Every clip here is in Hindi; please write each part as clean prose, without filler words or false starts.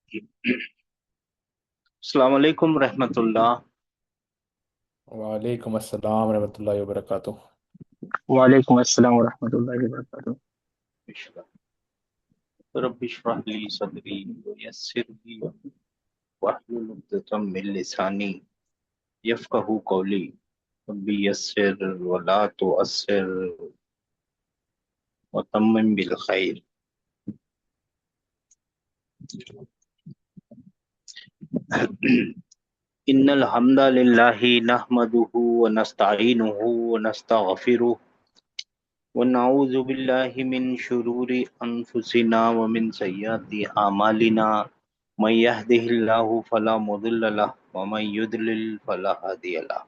अस्सलाम वालेकुम रहमतुल्लाह। वालेकुम अस्सलाम रहमतुल्लाहि व बरकातुहू। वालेकुम अस्सलाम वरहमतुल्लाहि वबरकातुहू। रब्बि इश्रह ली सदरी वयस्सिर ली अमरी वहलुल उक़दतम मिन लिसानी यफ़क़हू क़ौली। रब्बी यस्सिर वला तुअस्सिर व तम्मिम बिल खैर। इन्नल हम्दलिल्लाहि नहमदुहु व नस्तईनुहु व नस्तगफिरुह व नऊज़ु बिल्लाहि मिन शुरूरि अनफुसिना व मिन सय्यिआति अमालिना। मन यहदिहिल्लाहु फला मुदिल्ल लहु व मन युद्लिल फला हादिय लहु।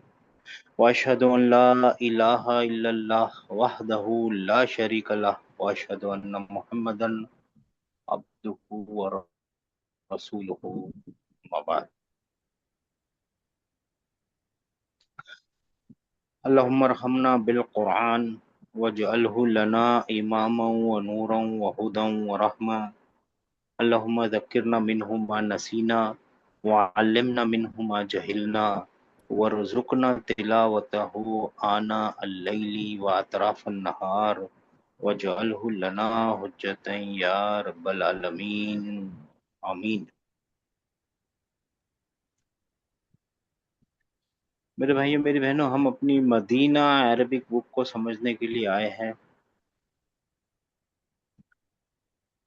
व अशहदु अन ला इलाहा इल्लल्लाह वहदहु ला शरीक लहु व अशहदु अन्न मुहम्मदन अब्दुहु व रसूलुहु। अम्मा बाद। अल्लाहुम्मा अरहमना बिल कुरआन वजअलहु लना इमामन व नूरन व हुदन व रहमा। अल्लाहुम्मा ज़क्किरना मिन्हु मा नसीना व अल्लिमना मिन्हु मा जहिलना वरज़ुक़ना तिलावतहु आना अल-लैली व अतराफ़न नहार वजअलहु लना हुज्जतन या रब्बल आलमीन। आमीन। मेरे भाइयों मेरी बहनों, हम अपनी मदीना अरबिक बुक को समझने के लिए आए हैं,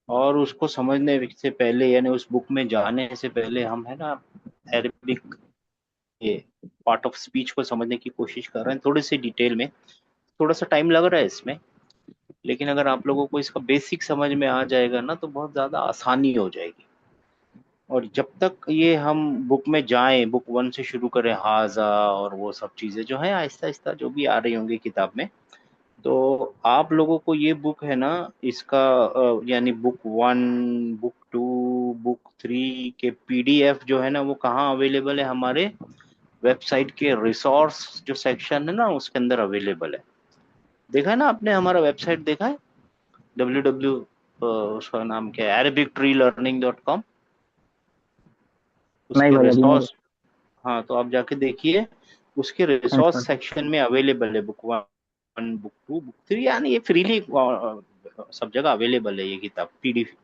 और उसको समझने से पहले यानी उस बुक में जाने से पहले हम है ना अरबिक ये पार्ट ऑफ स्पीच को समझने की कोशिश कर रहे हैं थोड़ी सी डिटेल में। थोड़ा सा टाइम लग रहा है इसमें, लेकिन अगर आप लोगों को इसका बेसिक समझ में आ जाएगा ना तो बहुत ज़्यादा आसानी हो जाएगी। और जब तक ये हम बुक में जाएं, बुक वन से शुरू करें, हाजा और वो सब चीज़ें जो है आहिस्ता आहिस्ता जो भी आ रही होंगी किताब में, तो आप लोगों को ये बुक है ना इसका यानी book one, book two, book three के पीडीएफ जो है ना वो कहाँ अवेलेबल है? हमारे वेबसाइट के रिसोर्स जो सेक्शन है ना उसके अंदर अवेलेबल है। देखा है ना आपने? हमारा वेबसाइट देखा है? www उसका नाम क्या है? arabictreelearning.com। नहीं उसके भाई, अभी नहीं रिसोर्स, देखा। हाँ तो आप जाके देखिए, उसके रिसोर्स इंशाल्लाह। सेक्शन में अवेलेबल है book one, book two, book three, यानी ये फ्रीली सब जगह अवेलेबल है ये किताब पीडीएफ।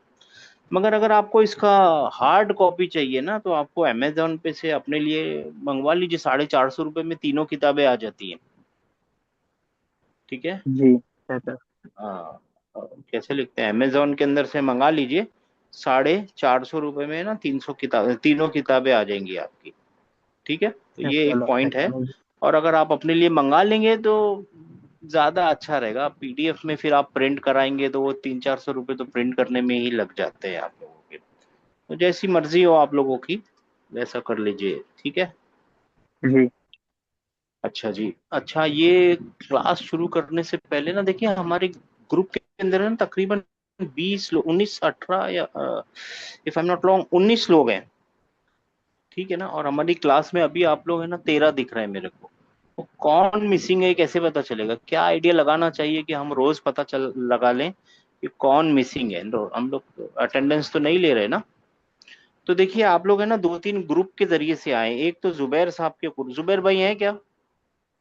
मगर अगर आपको इसका हार्ड कॉपी चाहिए ना तो आपको अमेजोन पे से अपने लिए मंगवा लीजिए। 450 रुपये में तीनों किताबें आ जाती हैं। ठीक है। जी, बेहतर। हाँ, कैसे लिखते हैं? अमेजोन के अंदर से मंगा लीजिए। 450 रुपये में ना 300 किताबें, तीनों किताबें आ जाएंगी आपकी। ठीक है, तो ये एक इंशाल्लाह पॉइंट है। पहचानेंगे। और अगर आप अपने लिए मंगा लेंगे तो ज़्यादा अच्छा रहेगा। पीडीएफ में फिर आप प्रिंट कराएंगे तो वो 300-400 रुपये तो प्रिंट करने में ही लग जाते हैं आप लोगों के। तो जैसी मर्जी हो आप लोगों की, वैसा कर लीजिए। ठीक है। जी। अच्छा जी, अच्छा ये क्लास शुरू करने से पहले ना देखिए हमारे ग्रुप के अंदर है ना तकरीबन 20 लोग, 19 18 या if I am not wrong 19 लोग हैं। ठीक है ना। और हमारी क्लास में अभी आप लोग है ना 13 दिख रहे हैं मेरे को। तो कौन मिसिंग है कैसे पता चलेगा? क्या आइडिया लगाना चाहिए कि हम रोज पता चल लगा लें कि कौन मिसिंग है? हम लोग अटेंडेंस तो नहीं ले रहे ना। तो देखिए आप लोग है ना दो तीन ग्रुप के जरिए से आए। एक तो जुबैर साहब के ग्रुप, जुबैर भाई हैं क्या?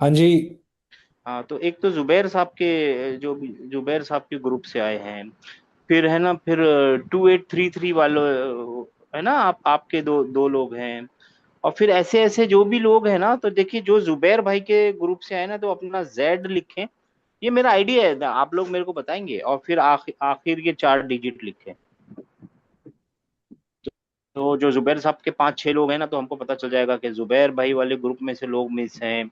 हाँ जी। हाँ, तो एक तो जुबैर साहब के जो भी जुबैर साहब के ग्रुप से आए हैं। फिर है ना, फिर 2833 वालों है ना, आपके दो दो लोग हैं। और फिर ऐसे ऐसे जो भी लोग हैं ना, तो देखिए जो जुबैर भाई के ग्रुप से आए ना तो अपना जेड लिखें। ये मेरा आइडिया है, आप लोग मेरे को बताएंगे। और फिर आखिर के 4 डिजिट लिखें। तो जो जुबैर साहब के 5 6 लोग हैं ना, तो हमको पता चल जाएगा कि जुबैर भाई वाले ग्रुप में से लोग मिस हैं,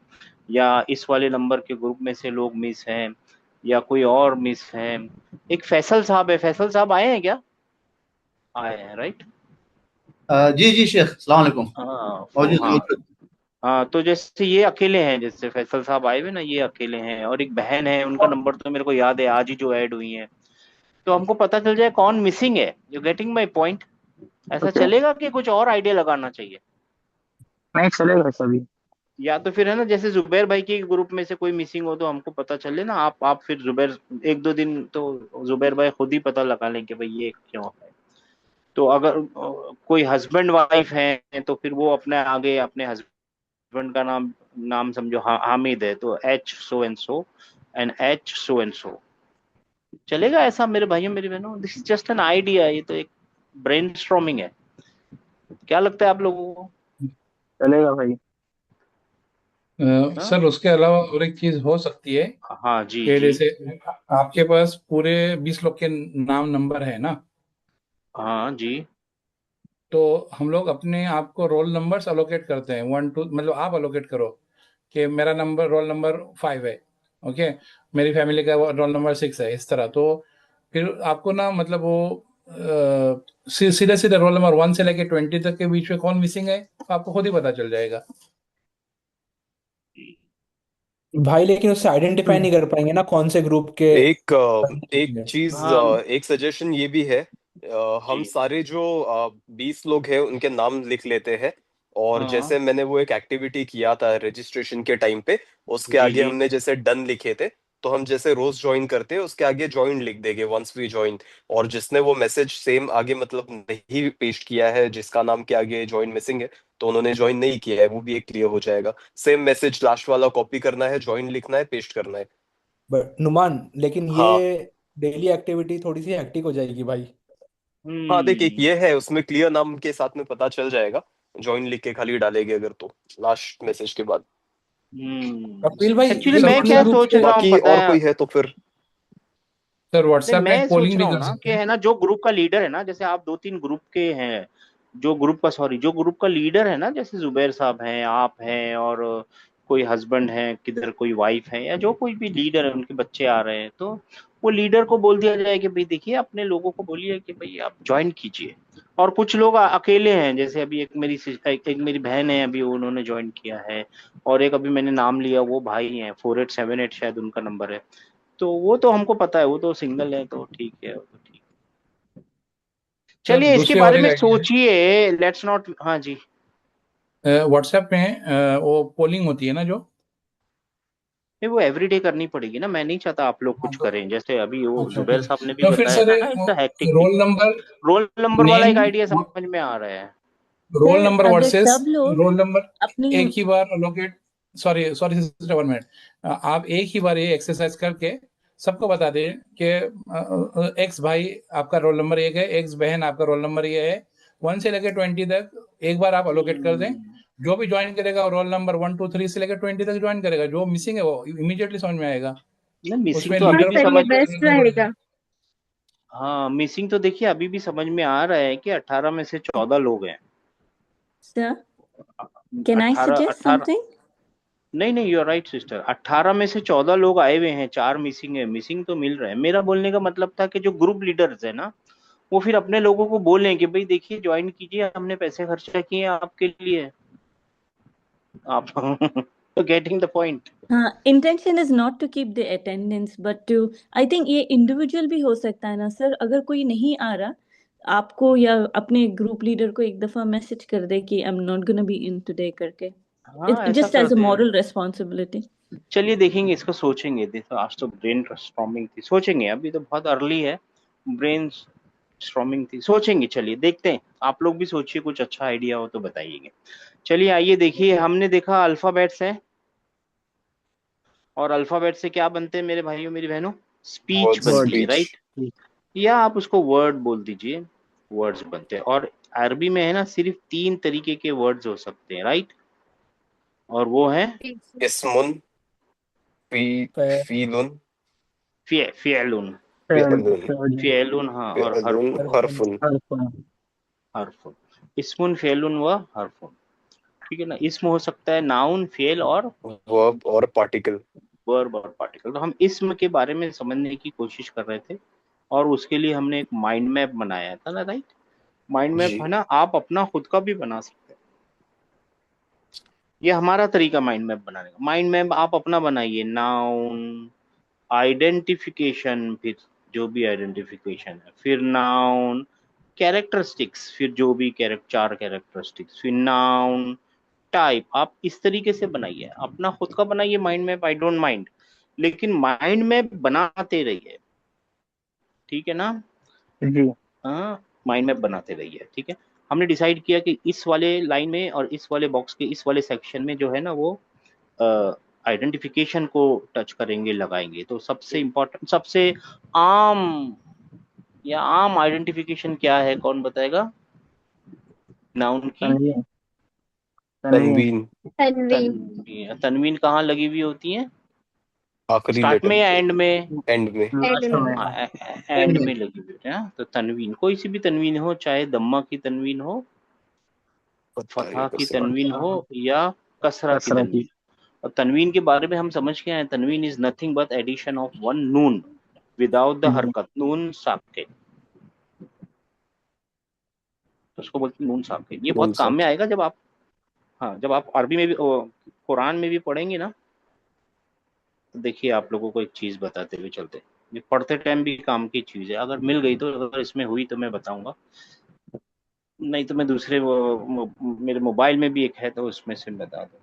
या इस वाले नंबर के ग्रुप में से लोग मिस हैं, या कोई और मिस है। एक फैसल साहब है, फैसल साहब आए हैं क्या? आए हैं, राइट। जी जी शेख, अस्सलाम वालेकुम। हाँ मौजूद हाँ। मौजूद। हाँ, तो जैसे ये अकेले हैं, जैसे फैसल साहब आए हुए ना, ये अकेले हैं। और एक बहन है, उनका नंबर तो मेरे को याद है, आज ही जो ऐड हुई है। तो हमको पता चल जाए कौन मिसिंग है। You getting my point? ऐसा ओके। चलेगा कि कुछ और आइडिया लगाना चाहिए? नहीं चलेगा सभी। या तो फिर है ना, जैसे जुबैर भाई के ग्रुप में से कोई मिसिंग हो तो हमको पता चले ना। आप फिर जुबैर, एक दो दिन तो जुबैर भाई खुद ही पता लगा लें कि भाई ये क्यों है। तो अगर कोई हस्बैंड वाइफ है तो फिर वो अपने आगे अपने हस्बैंड का नाम नाम समझो हामिद है तो एच सो एंड एच सो चलेगा ऐसा मेरे भाइयों मेरी बहनों? This is just an idea, ये तो एक ब्रेनस्टॉर्मिंग है। क्या लगता है आप लोगों को? चलेगा भाई। हाँ सर उसके अलावा और एक चीज हो सकती है हाँ जी कि जी। जैसे आपके पास पूरे 20 लोग के नाम नंबर है ना, हाँ जी तो हम लोग अपने आप को रोल नंबर्स अलोकेट करते हैं, 1 2, मतलब आप अलोकेट करो कि मेरा नंबर रोल नंबर 5 है, ओके, मेरी फैमिली का रोल नंबर 6 है, इस तरह। तो फिर आपको ना मतलब वो सीधे सीधे रोल नंबर 1 से लेके 20 तक के बीच में कौन मिसिंग है आपको खुद ही पता चल जाएगा। भाई लेकिन उससे आइडेंटिफाई नहीं कर पाएंगे ना कौन से ग्रुप के। एक चीज, हाँ एक सजेशन ये भी है। हम जी सारे जो 20 लोग हैं उनके नाम लिख लेते हैं, और हाँ जैसे मैंने वो एक एक्टिविटी किया था रजिस्ट्रेशन के टाइम पे, उसके जी आगे जी। हमने जैसे डन लिखे थे, तो हम जैसे रोज ज्वाइन करते हैं उसके आगे ज्वाइन लिख देंगे, वंस वी ज्वाइन। और जिसने वो मैसेज सेम आगे मतलब नहीं पेस्ट किया है, जिसका नाम के आगे ज्वाइन मिसिंग है, तो उन्होंने ज्वाइन नहीं किया है, वो भी एक क्लियर हो जाएगा। सेम मैसेज लास्ट वाला कॉपी करना है, ज्वाइन लिखना है, पेस्ट करना है। बट नुमान, लेकिन ये हाँ। डेली एक्टिविटी थोड़ी सी हेक्टिक हो जाएगी भाई। हाँ देख, एक हम्म ये है, उसमें क्लियर नाम के साथ में पता चल जाएगा, ज्वाइन लिख के खाली डालेंगे अगर, तो लास्ट मैसेज के बाद। कपिल भाई एक्चुअली सर जैसे मैं पूरे क्या व्हाट्सएप ग्रुप सोच से। रहा हूँ बाकी पता और है? कोई है तो फिर। सर नहीं, व्हाट्सएप में मैं एक सोच पोलिंग भी रहा हूँ कर ना कि सकते हैं। है ना जो ग्रुप का लीडर है ना, जैसे आप दो तीन ग्रुप के हैं, जो ग्रुप का लीडर है ना, जैसे जुबैर साहब हैं, आप हैं, और कोई हस्बैंड है किधर, कोई वाइफ है, या जो कोई भी लीडर है उनके बच्चे आ रहे हैं, तो वो लीडर को बोल दिया जाए कि भाई देखिए अपने लोगों को बोलिए कि भाई आप ज्वाइन कीजिए। और कुछ लोग अकेले हैं, जैसे अभी एक मेरी बहन है, अभी उन्होंने ज्वाइन किया है, और एक अभी मैंने नाम लिया वो भाई हैं, 4878 शायद उनका नंबर है। तो वो तो हमको पता है, वो तो सिंगल है, तो ठीक है, वो तो ठीक। सर चलिए इसके दूसरी और बारे एक में आइडिया सोचिए, लेट्स नॉट। हाँ जी। है, व्हाट्सएप में वो पोलिंग होती है ना जो। नहीं, वो एवरीडे करनी पड़ेगी ना, मैं नहीं चाहता आप लोग हाँ, कुछ तो करें, जैसे अभी वो ओके जुबैर ओके, साहब ने भी तो फिर बताया सर था ना, एक it's a hectic thing. Roll number, roll number वाला नेम, एक आइडिया समझ में आ रहा है। रोल सर नंबर अगर वर्सेस सब लोग रोल नंबर अपनी एक ही बार allocate. Sorry sorry sister, 1 minute. आप एक ही बार ये एक्सरसाइज करके सबको बता दें कि एक्स भाई आपका रोल नंबर 1 है, एक्स बहन आपका रोल नंबर ये है, 1 से लेकर 20 तक एक बार आप अलोकेट कर दें। हम्म, जो भी ज्वाइन करेगा रोल नंबर 1 2 3 से लेकर 20 तक ज्वाइन करेगा, जो मिसिंग है वो इमीडिएटली समझ में आएगा। नहीं मिसिंग उसमें तो हाँ अभी लीडर भी को सर ये समझ, पता बेस्ट करना पड़ेगा। रहेगा। हाँ मिसिंग तो देखिए अभी भी समझ में आ रहा है कि 18 में से 14 लोग हैं। Sir can I 18 suggest 18 something? नहीं नहीं, यू आर राइट सिस्टर, 18 में से 14 लोग आए हुए हैं, 4 मिसिंग है, मिसिंग तो मिल रहा है। मेरा बोलने का मतलब था कि जो ग्रुप लीडर्स है ना, वो फिर अपने लोगों को बोलें कि भाई देखिए ज्वाइन कीजिए, हमने पैसे खर्चा किए हैं आपके लिए, आप तो गेटिंग द पॉइंट। हाँ, intention is not to keep the attendance but to, I think ये इंडिविजुअल भी हो सकता है ना सर, अगर कोई नहीं आ रहा आपको या अपने ग्रुप लीडर को एक दफा मैसेज कर दे कि I am not gonna be in today करके, हाँ ऐसा जस्ट एज अ करते हैं। Moral responsibility. चलिए देखेंगे इसको, सोचेंगे, देखो आज तो ब्रेन स्टॉर्मिंग थी, सोचेंगे, अभी तो बहुत अर्ली है, ब्रेन स्टॉर्मिंग थी, सोचेंगे। चलिए देखते हैं, आप लोग भी सोचिए, कुछ अच्छा आइडिया हो तो बताइएगा। चलिए आइए देखिए, हमने देखा अल्फाबेट्स है, और अल्फाबेट से क्या बनते हैं मेरे भाइयों मेरी बहनों? Speech words, word. बनती है, स्पीच। राइट? या आप उसको वर्ड बोल दीजिए, वर्ड्स बनते हैं। और अरबी में है ना सिर्फ 3 तरीके के वर्ड्स हो सकते हैं, राइट? और वो है इस्मुन, फी, फीलुन, फियलुन, फिअलुन, फियलुन, हाँ, और फिअलुन, हरफुन, हरफुन। हरफन। हरफुन। इस्मुन, फियलुन व हरफुन, ठीक है ना? इसम हो सकता है नाउन, फेल और वर्ब और पार्टिकल। वर्ब और पार्टिकल। तो हम इसम के बारे में समझने की कोशिश कर रहे थे, और उसके लिए हमने एक माइंड मैप बनाया था ना, राइट? माइंड मैप जी। है ना, आप अपना खुद का भी बना सकते हैं। ये हमारा तरीका माइंड मैप बनाने का। माइंड मैप आप अपना बनाइए, नाउन, आइडेंटिफिकेशन, फिर जो भी आइडेंटिफिकेशन है, फिर नाउन, कैरेक्टरिस्टिक्स, फिर जो भी 4 कैरेक्टरिस्टिक्स, फिर नाउन, टाइप। आप इस तरीके से बनाइए, अपना खुद का बनाइए mind map, I don't mind, लेकिन माइंड मैप बनाते रहिए, ठीक है ना? जी। हाँ, माइंड मैप बनाते रहिए, ठीक है। हमने डिसाइड किया कि इस वाले लाइन में और इस वाले बॉक्स के इस वाले सेक्शन में जो है ना वो आइडेंटिफिकेशन को टच करेंगे, लगाएंगे। तो सबसे इम्पोर्टेंट, सबसे आम या आम आइडेंटिफिकेशन क्या है, कौन बताएगा? नाउन की तनवीन। तनवीन। तनवीन तनवीन। तनवीन कहाँ लगी हुई होती है? आखिरी स्टार्ट में लेटर या पे, एंड में? एंड में। एंड लास्ट में। में। एंड में लगी हुई है ना। तो तनवीन, कोई सी भी तनवीन हो, चाहे दम्मा की तनवीन हो, फतह या फतह की कसरा। तनवीन हो, या कसरा की कसरा की। तनवीन। और तनवीन के बारे में हम समझ के आए, तनवीन is nothing but addition of one नून विदाउट द जी। हरकत, नून साकिन। तो उसको बोलते हैं नून साकिन। ये नून बहुत काम में साकिन। आएगा जब आप, हाँ, जब आप अरबी में भी कुरान में भी पढ़ेंगे ना। तो देखिए, आप लोगों को एक चीज बताते हुए चलते, ये पढ़ते टाइम भी काम की चीज है। अगर मिल गई तो, अगर इसमें हुई तो मैं बताऊंगा, नहीं तो मैं दूसरे मेरे मोबाइल में भी एक है तो उसमें से बता दूँ।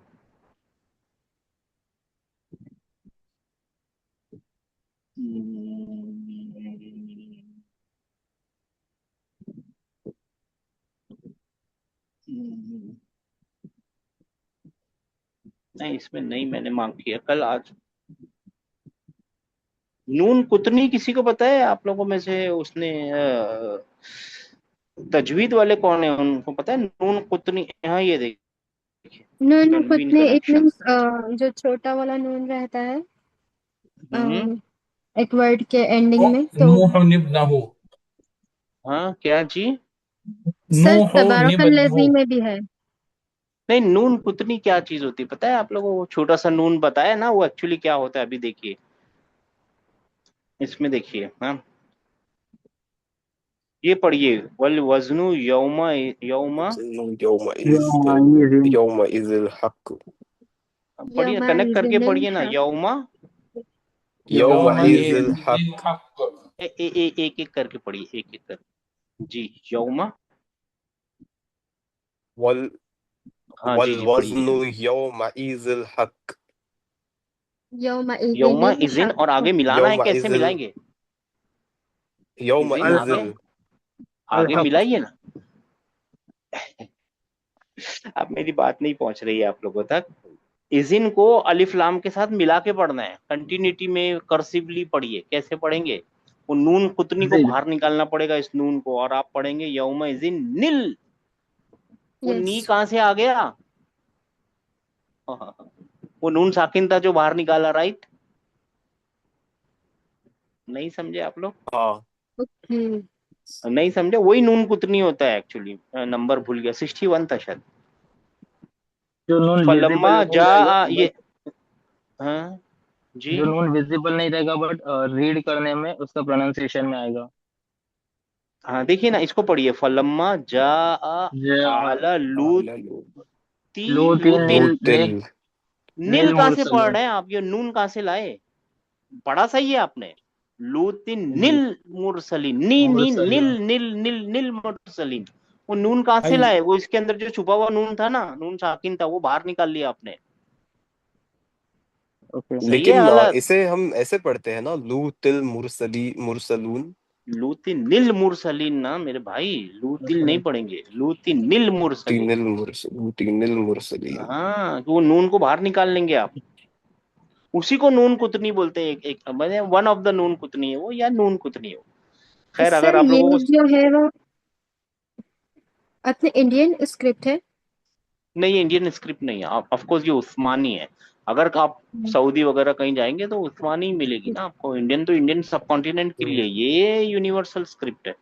नहीं, इसमें नहीं, मैंने मांग किया कल आज। नून कुतनी किसी को पता है आप लोगों में से? उसने तजवीद वाले कौन है, उनको पता है नून कुतनी? हाँ, ये देखिए, नून तनवीन कुतने, इट कनेक्शन। मीन्स जो छोटा वाला नून रहता है हम्म। एक वर्ड के एंडिंग में, तो नूह निब्नहु, हाँ, क्या जी? सर नूह निब्नहु। तबारकल्लज़ी में भी है। नहीं, नून कुतनी क्या चीज होती है पता है आप लोगों को? वो छोटा सा नून बताया ना, वो एक्चुअली क्या होता है, अभी देखिए इसमें, देखिए। हाँ, ये पढ़िए, वल वजनु यौमा यौमा। यौमा इज़िल हक। पढ़िए, कनेक्ट करके यौमइज़िनिल पढ़िए ना, हक। यौमा। यौमा यौमइज़ इज़िल हक। हक। एक एक करके पढ़िए, एक एक करके जी। यौमा। वल हाँ वल जी जी, वज़्नु पढ़िए। यौमा इज़िल हक। यौमा यौमइज़िनिल इजिन, और हक। आगे मिलाना है, यौमा कैसे इज़िल, मिलाएंगे? यौमा इजिन अल आगे, इज़िल। अल आगे हक। मिलाइए ना। अब मेरी बात नहीं पहुंच रही है आप लोगों तक। इजिन को अलिफ लाम के साथ मिला के पढ़ना है, कंटिन्यूटी में कर्सिवली पढ़िए। कैसे पढ़ेंगे? वो नून कुतनी को जी। बाहर निकालना पड़ेगा, इस नून को, और आप पढ़ेंगे यौमा इजिन नील। वो नी यस। कहाँ से आ गया? वो नून साकिन था जो बाहर निकाला, राइट? नहीं समझे आप लोग? हाँ। ओके। नहीं समझे, वही नून कुतनी होता है एक्चुअली। नंबर भूल गया, 61 था शायद। जो नून फलम्मा विजिबल नहीं जा रहेगा ये, बट, हाँ जी। जो नून विजिबल नहीं रहेगा बट रीड करने में उसका प्रोनाउंसिएशन में आएगा। हाँ, देखिए ना, इसको पढ़िए, फलम्मा जा ज आला आललू। लूतिन लूतिन। लूतिल। नील नील कहाँ से पढ़ मुरसलीन। रहे हैं आप? ये नून कहाँ से लाए? पढ़ा सही है आपने। लूतिन जी। नील मुरसलीन, नी नी नील मुरसलीन। नील नील नील मुरसलीन। वो नून कहाँ से भाई लाए? वो इसके अंदर जो छुपा हुआ नून था ना, नून साकिन था, वो बाहर निकाल लिया आपने। ओके। सही है लेकिन गलत? इसे हम ऐसे पढ़ते हैं ना, लूतिल मुरसली मुरसलून। लूतिन नील मुरसलीन ना मेरे भाई, लूतिल नहीं पढ़ेंगे, लूतिन नील मुरसलीन। लूतिनिल मुरसलीन। हाँ, तो वो नून को बाहर निकाल लेंगे आप। उसी को नून कुतनी बोलते हैं, एक एक मैंने वन ऑफ द नून कुतनी है वो, या नून कुतनी है वो। खैर, अगर सर आप ये लोगों को, जो है वो अपने इंडियन स्क्रिप्ट है। नहीं, इंडियन स्क्रिप्ट नहीं है, ऑफ कोर्स ये उस्मानी है। अगर आप सऊदी वगैरह कहीं जाएंगे तो उस्मानी मिलेगी ना आपको। इंडियन तो इंडियन सब कॉन्टिनेंट के लिए, ये यूनिवर्सल स्क्रिप्ट है।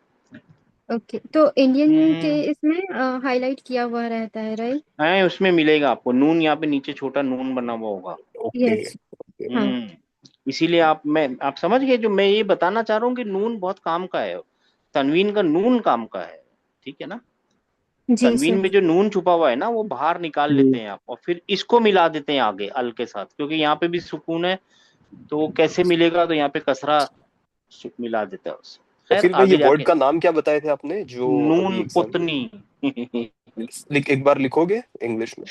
ओके, तो इंडियन के हम्म। इसमें हाईलाइट किया हुआ रहता है, राइट? है, उसमें मिलेगा आपको नून, यहाँ पे नीचे छोटा नून बना हुआ होगा। ओके। यस। हाँ। हम्म। इसीलिए आप समझ गए, जो मैं ये बताना चाह रहा हूँ कि नून बहुत काम का है। तनवीन का नून काम का है, ठीक है ना। जी तनवीन सर। में जो नून छुपा हुआ है ना, वो बाहर निकाल लेते जी। हैं आप, और फिर इसको मिला देते हैं आगे अल के साथ, क्योंकि यहाँ पे भी सुकून है। तो वो कैसे मिलेगा? तो यहाँ पे कसरा मिला देता है उससे। खैर, फिर भाई, ये आगे वर्ड जाके का नाम क्या बताए थे आपने जो अभी नून एग्जाम कुतनी। एक बार लिखोगे इंग्लिश में?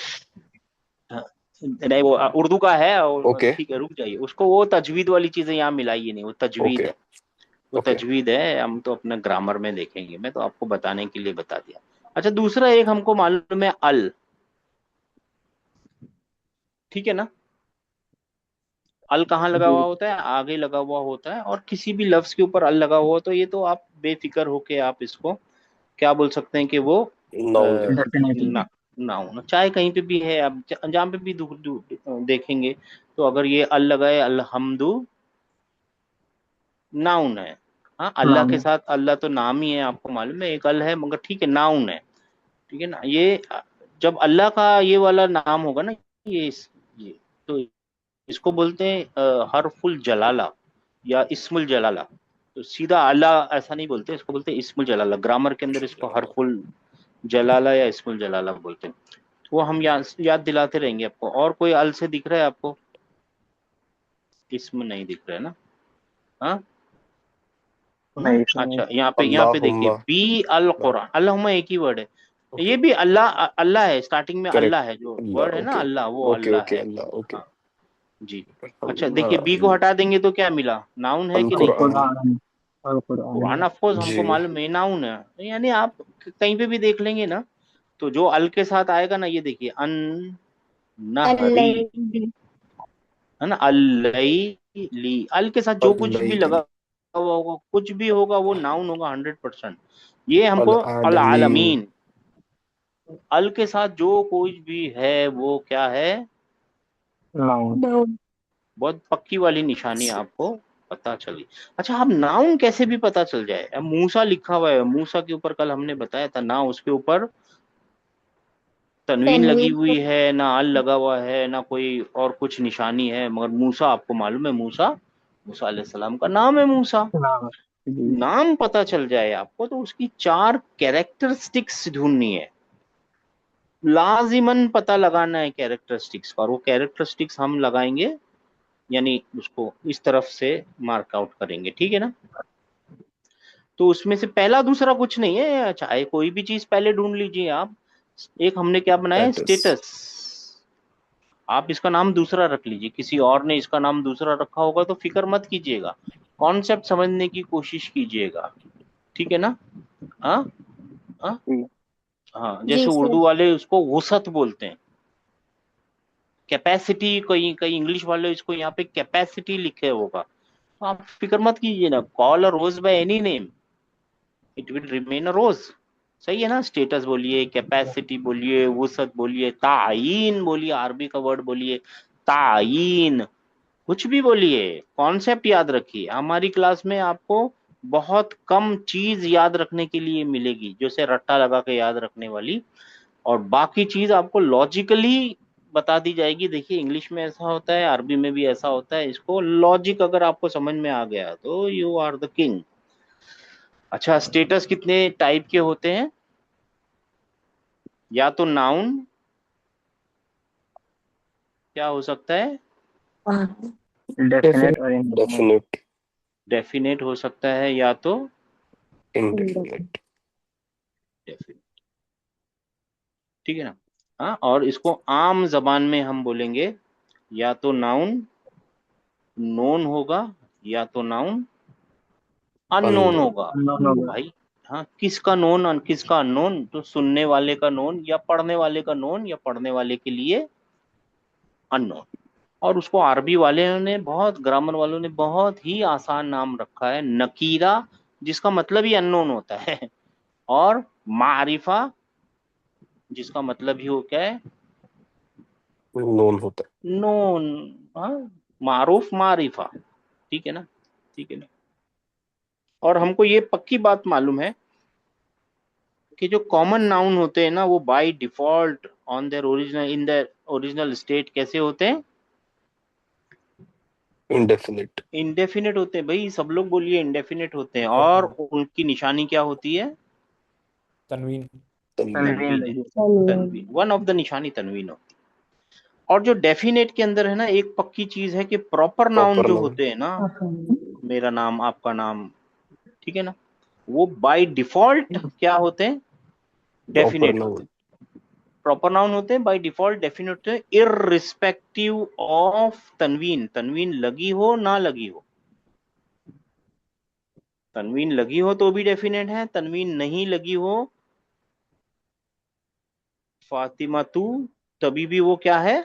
नहीं, वो उर्दू का है, और ओके। ठीक है, रुक जाइए, उसको वो तजवीद वाली चीजें यहाँ मिलाइए नहीं, वो तजवीद ओके। है। वो ओके तजवीद है, हम तो अपना ग्रामर में देखेंगे, मैं तो आपको बताने के लिए बता दिया। अच्छा, दूसरा एक हमको मालूम है अल, ठीक है ना। अल कहाँ लगा हुआ जी होता है? आगे लगा हुआ होता है, और किसी भी लफ्ज के ऊपर अल लगा हुआ हो तो ये तो आप बेफिक्र होके आप इसको क्या बोल सकते हैं कि वो नाउन है। डेफिनेटली ना नाउन, चाहे कहीं पे भी है, आप जहाँ पे भी देखेंगे तो अगर ये अल लगा है, अल्हम्दु नाउन है। हाँ, अल्लाह के नाम साथ अल्लाह तो नाम ही है, आपको मालूम है, एक अल है, मगर ठीक है नाउन है, ठीक है ना। ये जब अल्लाह का ये वाला नाम होगा ना, ये तो इसको बोलते हैं हरफुल जलाला या इस्मुल जलाला। तो सीधा अल्लाह ऐसा नहीं बोलते, इसको बोलते हैं इस्मुल जलाला, ग्रामर के अंदर इसको हरफुल जलाला या इस्मुल जलाला बोलते हैं। तो वो हम याद दिलाते रहेंगे आपको। और कोई अल से दिख रहा है आपको? इसम नहीं दिख रहा है ना? हाँ, नहीं इसमें अच्छा, यहाँ पे देखिए, अल्लाहुम्मा। बी अल कुरान, अल्लाहुम्मा एक ही वर्ड है। ये ओके भी अल्लाह, अल्लाह है, स्टार्टिंग में अल्लाह करेक्ट। है, जो वर्ड अल्लाह है ना ओके अल्लाह, वो ओके अल्लाह ओके है। अल्लाह ओके। हाँ जी। अच्छा देखिए, बी को हाँ हटा देंगे तो क्या मिला? नाउन है अल कि अल नहीं? कुरान। कुरान अल कुरान कुरान ऑफ कोर्स जी हमको मालूम है नाउन है, यानी आप कहीं पे भी देख लेंगे ना, तो जो अल के साथ आएगा ना, ये देखिए अन नहरी, अल्लाह है ना, अल्लैली, अल के साथ जो कुछ भी अल-लैली लगा हुआ होगा, कुछ भी होगा, वो नाउन होगा 100%। ये हमको अल अल-आलमीन। आलमीन, अल के साथ जो कुछ भी है वो क्या है? नाउन नाउन बहुत पक्की वाली निशानी आपको पता चली। अच्छा, अब नाउन कैसे भी पता चल जाए? अब मूसा लिखा हुआ है, मूसा के ऊपर कल हमने बताया था ना, उसके ऊपर तनवीन लगी तनवीन हुई है ना, अल लगा हुआ है ना, कोई और कुछ निशानी है, मगर मूसा आपको मालूम है, मूसा मूसा अलैहिस्सलाम का नाम है मूसा। नाम जी नाम पता चल जाए आपको तो उसकी 4 कैरेक्टरिस्टिक्स ढूंढनी है, लाजिमन पता लगाना है कैरेक्टरिस्टिक्स का, और वो कैरेक्टरिस्टिक्स हम लगाएंगे, यानी उसको इस तरफ से मार्क आउट करेंगे, ठीक है ना। तो उसमें से पहला दूसरा कुछ नहीं है, चाहे कोई भी चीज पहले ढूंढ लीजिए आप। एक हमने क्या बनाया, स्टेटस। स्टेटस, आप इसका नाम दूसरा रख लीजिए, किसी और ने इसका नाम दूसरा रखा होगा तो फिक्र मत कीजिएगा, कॉन्सेप्ट समझने की कोशिश कीजिएगा, ठीक है ना। हाँ हाँ जी हाँ, जी जैसे सर उर्दू वाले उसको वसत बोलते हैं, कैपेसिटी, कई कई इंग्लिश वाले इसको यहाँ पे कैपेसिटी लिखे होगा, तो आप फिक्र मत कीजिए ना, call a rose by any name, it will remain a rose. सही है ना। स्टेटस बोलिए, कैपेसिटी बोलिए, वसत बोलिए, तायीन बोलिए, अरबी का वर्ड बोलिए, तायीन, कुछ भी बोलिए, कॉन्सेप्ट याद रखिए। हमारी क्लास में आपको बहुत कम चीज याद रखने के लिए मिलेगी, जैसे रट्टा लगा के याद रखने वाली, और बाकी चीज आपको लॉजिकली बता दी जाएगी। देखिए, इंग्लिश में ऐसा होता है, अरबी में भी ऐसा होता है, इसको लॉजिक अगर आपको समझ में आ गया तो यू आर द किंग। अच्छा, स्टेटस कितने टाइप के होते हैं? या तो नाउन, क्या हो सकता है, डेफिनेट और इंडेफिनेट डेफिनेट डेफिनेट हो सकता है, या तो इंडेफिनेट। डेफिनेट, ठीक है ना। हाँ, और इसको आम जबान में हम बोलेंगे, या तो नाउन नोन होगा, या तो नाउन अननोन अननोन। होगा। अननोन होगा भाई, हाँ, किसका नोन किसका अननोन? तो सुनने वाले का नोन, या पढ़ने वाले का नोन, या पढ़ने वाले के लिए अननोन। और उसको अरबी वाले ने बहुत, ग्रामर वालों ने बहुत ही आसान नाम रखा है, नकीरा, जिसका मतलब ही अननोन होता है, और मारिफा, जिसका मतलब ही हो क्या है, नोन होता नोन। हाँ, मारूफ मारिफा, ठीक है ना, ठीक है ना। और हमको ये पक्की बात मालूम है कि जो कॉमन नाउन होते हैं ना, वो by default on their original, in their original state कैसे होते हैं? है इंडेफिनिट। इंडेफिनिट होते हैं भाई, सब लोग बोलिए इंडेफिनिट होते हैं, और Definite. उनकी निशानी क्या होती है? तनवीन। तनवीन। तनवीन तनवीन है, लगी तनवीन, वन ऑफ द निशानी तनवीन होती है। और जो डेफिनेट के अंदर है ना, एक पक्की चीज है कि प्रॉपर नाउन प्रॉपर जो नाउन। होते हैं ना, मेरा नाम, आपका नाम, ठीक है ना, वो बाय डिफॉल्ट क्या होते हैं? प्रॉपर डेफिनेट होते नाउन। हैं। प्रॉपर नाउन होते हैं, बाय डिफॉल्ट डेफिनेट होते हैं, इररिस्पेक्टिव ऑफ तनवीन, तनवीन लगी हो ना लगी हो। तनवीन लगी हो तो भी डेफिनेट है, तनवीन नहीं लगी हो फातिमा तू, तभी भी वो क्या है,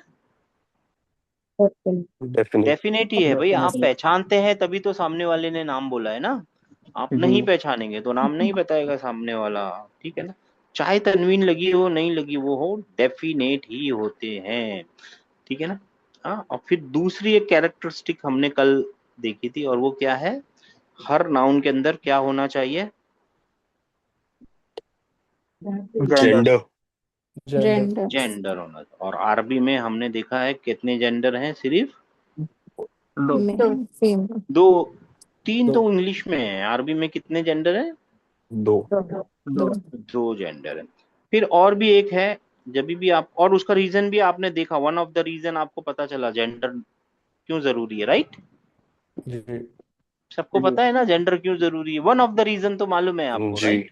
डेफिनेट। डेफिनेट ही है भाई। आप डेफिनेटली। पहचानते हैं तभी तो सामने वाले ने नाम बोला है ना। आप जी नहीं पहचानेंगे तो नाम नहीं बताएगा सामने वाला, ठीक है ना। चाहे तनवीन लगी हो नहीं लगी वो हो, डेफिनेट ही होते हैं, ठीक है ना। हाँ, और फिर दूसरी एक कैरेक्टरिस्टिक हमने कल देखी थी, और वो क्या है, हर नाउन के अंदर क्या होना चाहिए, gender. Gender. Gender. Gender. Gender होना। और अरबी में हमने देखा है कितने जेंडर हैं, सिर्फ दो। Male female. दो। तीन दो। तो इंग्लिश में है, अरबी में कितने जेंडर है, दो। दो। दो। दो जेंडर है। फिर और भी एक है, जब भी आप, और उसका रीजन भी आपने देखा, वन ऑफ द रीजन आपको पता चला जेंडर क्यों जरूरी है, राइट। जी। सबको जी पता है ना जेंडर क्यों जरूरी है, वन ऑफ द रीजन तो मालूम है आपको, जी। राइट।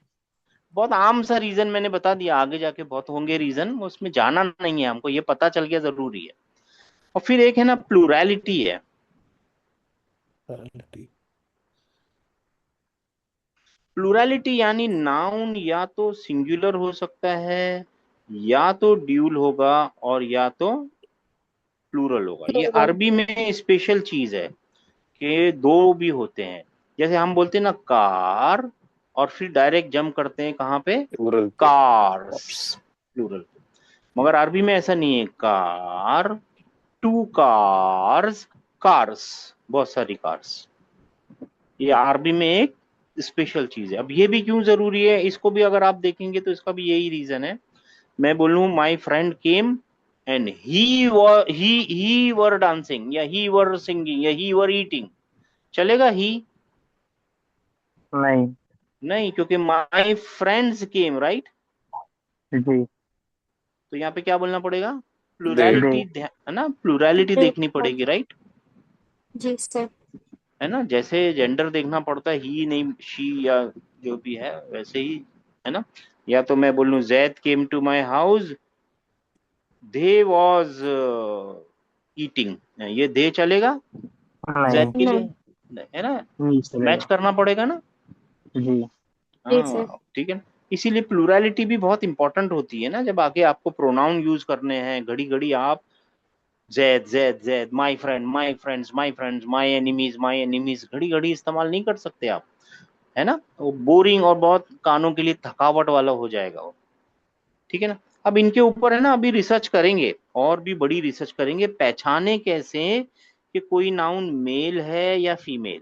बहुत आम सा रीजन मैंने बता दिया, आगे जाके बहुत होंगे रीजन, उसमें जाना नहीं है हमको, ये पता चल गया जरूरी है। और फिर एक है ना प्लूरैलिटी है। Plurality। प्लूरैलिटी यानी नाउन या तो सिंगुलर हो सकता है, या तो ड्यूल होगा, और या तो प्लूरल होगा। ये प्लूरल। अरबी में स्पेशल चीज है कि दो भी होते हैं। जैसे हम बोलते हैं ना कार, और फिर डायरेक्ट जंप करते हैं कहाँ पे, प्लूरल पे। Cars, plural. मगर अरबी में ऐसा नहीं है, कार, टू कार्स, कार्स, बहुत सारी कार्स। ये अरबी में एक स्पेशल चीज है। अब ये भी क्यों जरूरी है, इसको भी अगर आप देखेंगे तो इसका भी यही रीजन है। मैं बोलूं my friend came and he were dancing, या ही वर सिंगिंग, या ही वर ईटिंग, चलेगा ही, नहीं। नहीं, क्योंकि माई फ्रेंड्स केम, राइट। जी तो यहाँ पे क्या बोलना पड़ेगा, दे। दे। प्लूरैलिटी, है ना, प्लूरैलिटी देखनी पड़ेगी, राइट, जी सर। है ना। जैसे जेंडर देखना पड़ता है, ही नहीं शी, या जो भी है वैसे ही, है ना। या तो मैं बोलूं Zaid came to my house, they was eating, ये दे चलेगा जैद नहीं। के लिए, नहीं। है ना। नहीं मैच चलेगा। करना पड़ेगा ना। जी जी सर। हाँ ठीक है ना। इसीलिए प्लूरैलिटी भी बहुत इंपॉर्टेंट होती है ना, जब आगे आपको प्रोनाउन यूज करने हैं, घड़ी घड़ी आप Zaid Zaid Zaid, my friend my friends my friends, my enemies घड़ी घड़ी इस्तेमाल नहीं कर सकते आप, है ना। वो बोरिंग और बहुत कानों के लिए थकावट वाला हो जाएगा वो, ठीक है ना। अब इनके ऊपर है ना अभी रिसर्च करेंगे, और भी बड़ी रिसर्च करेंगे, पहचाने कैसे कि कोई नाउन मेल है या फीमेल,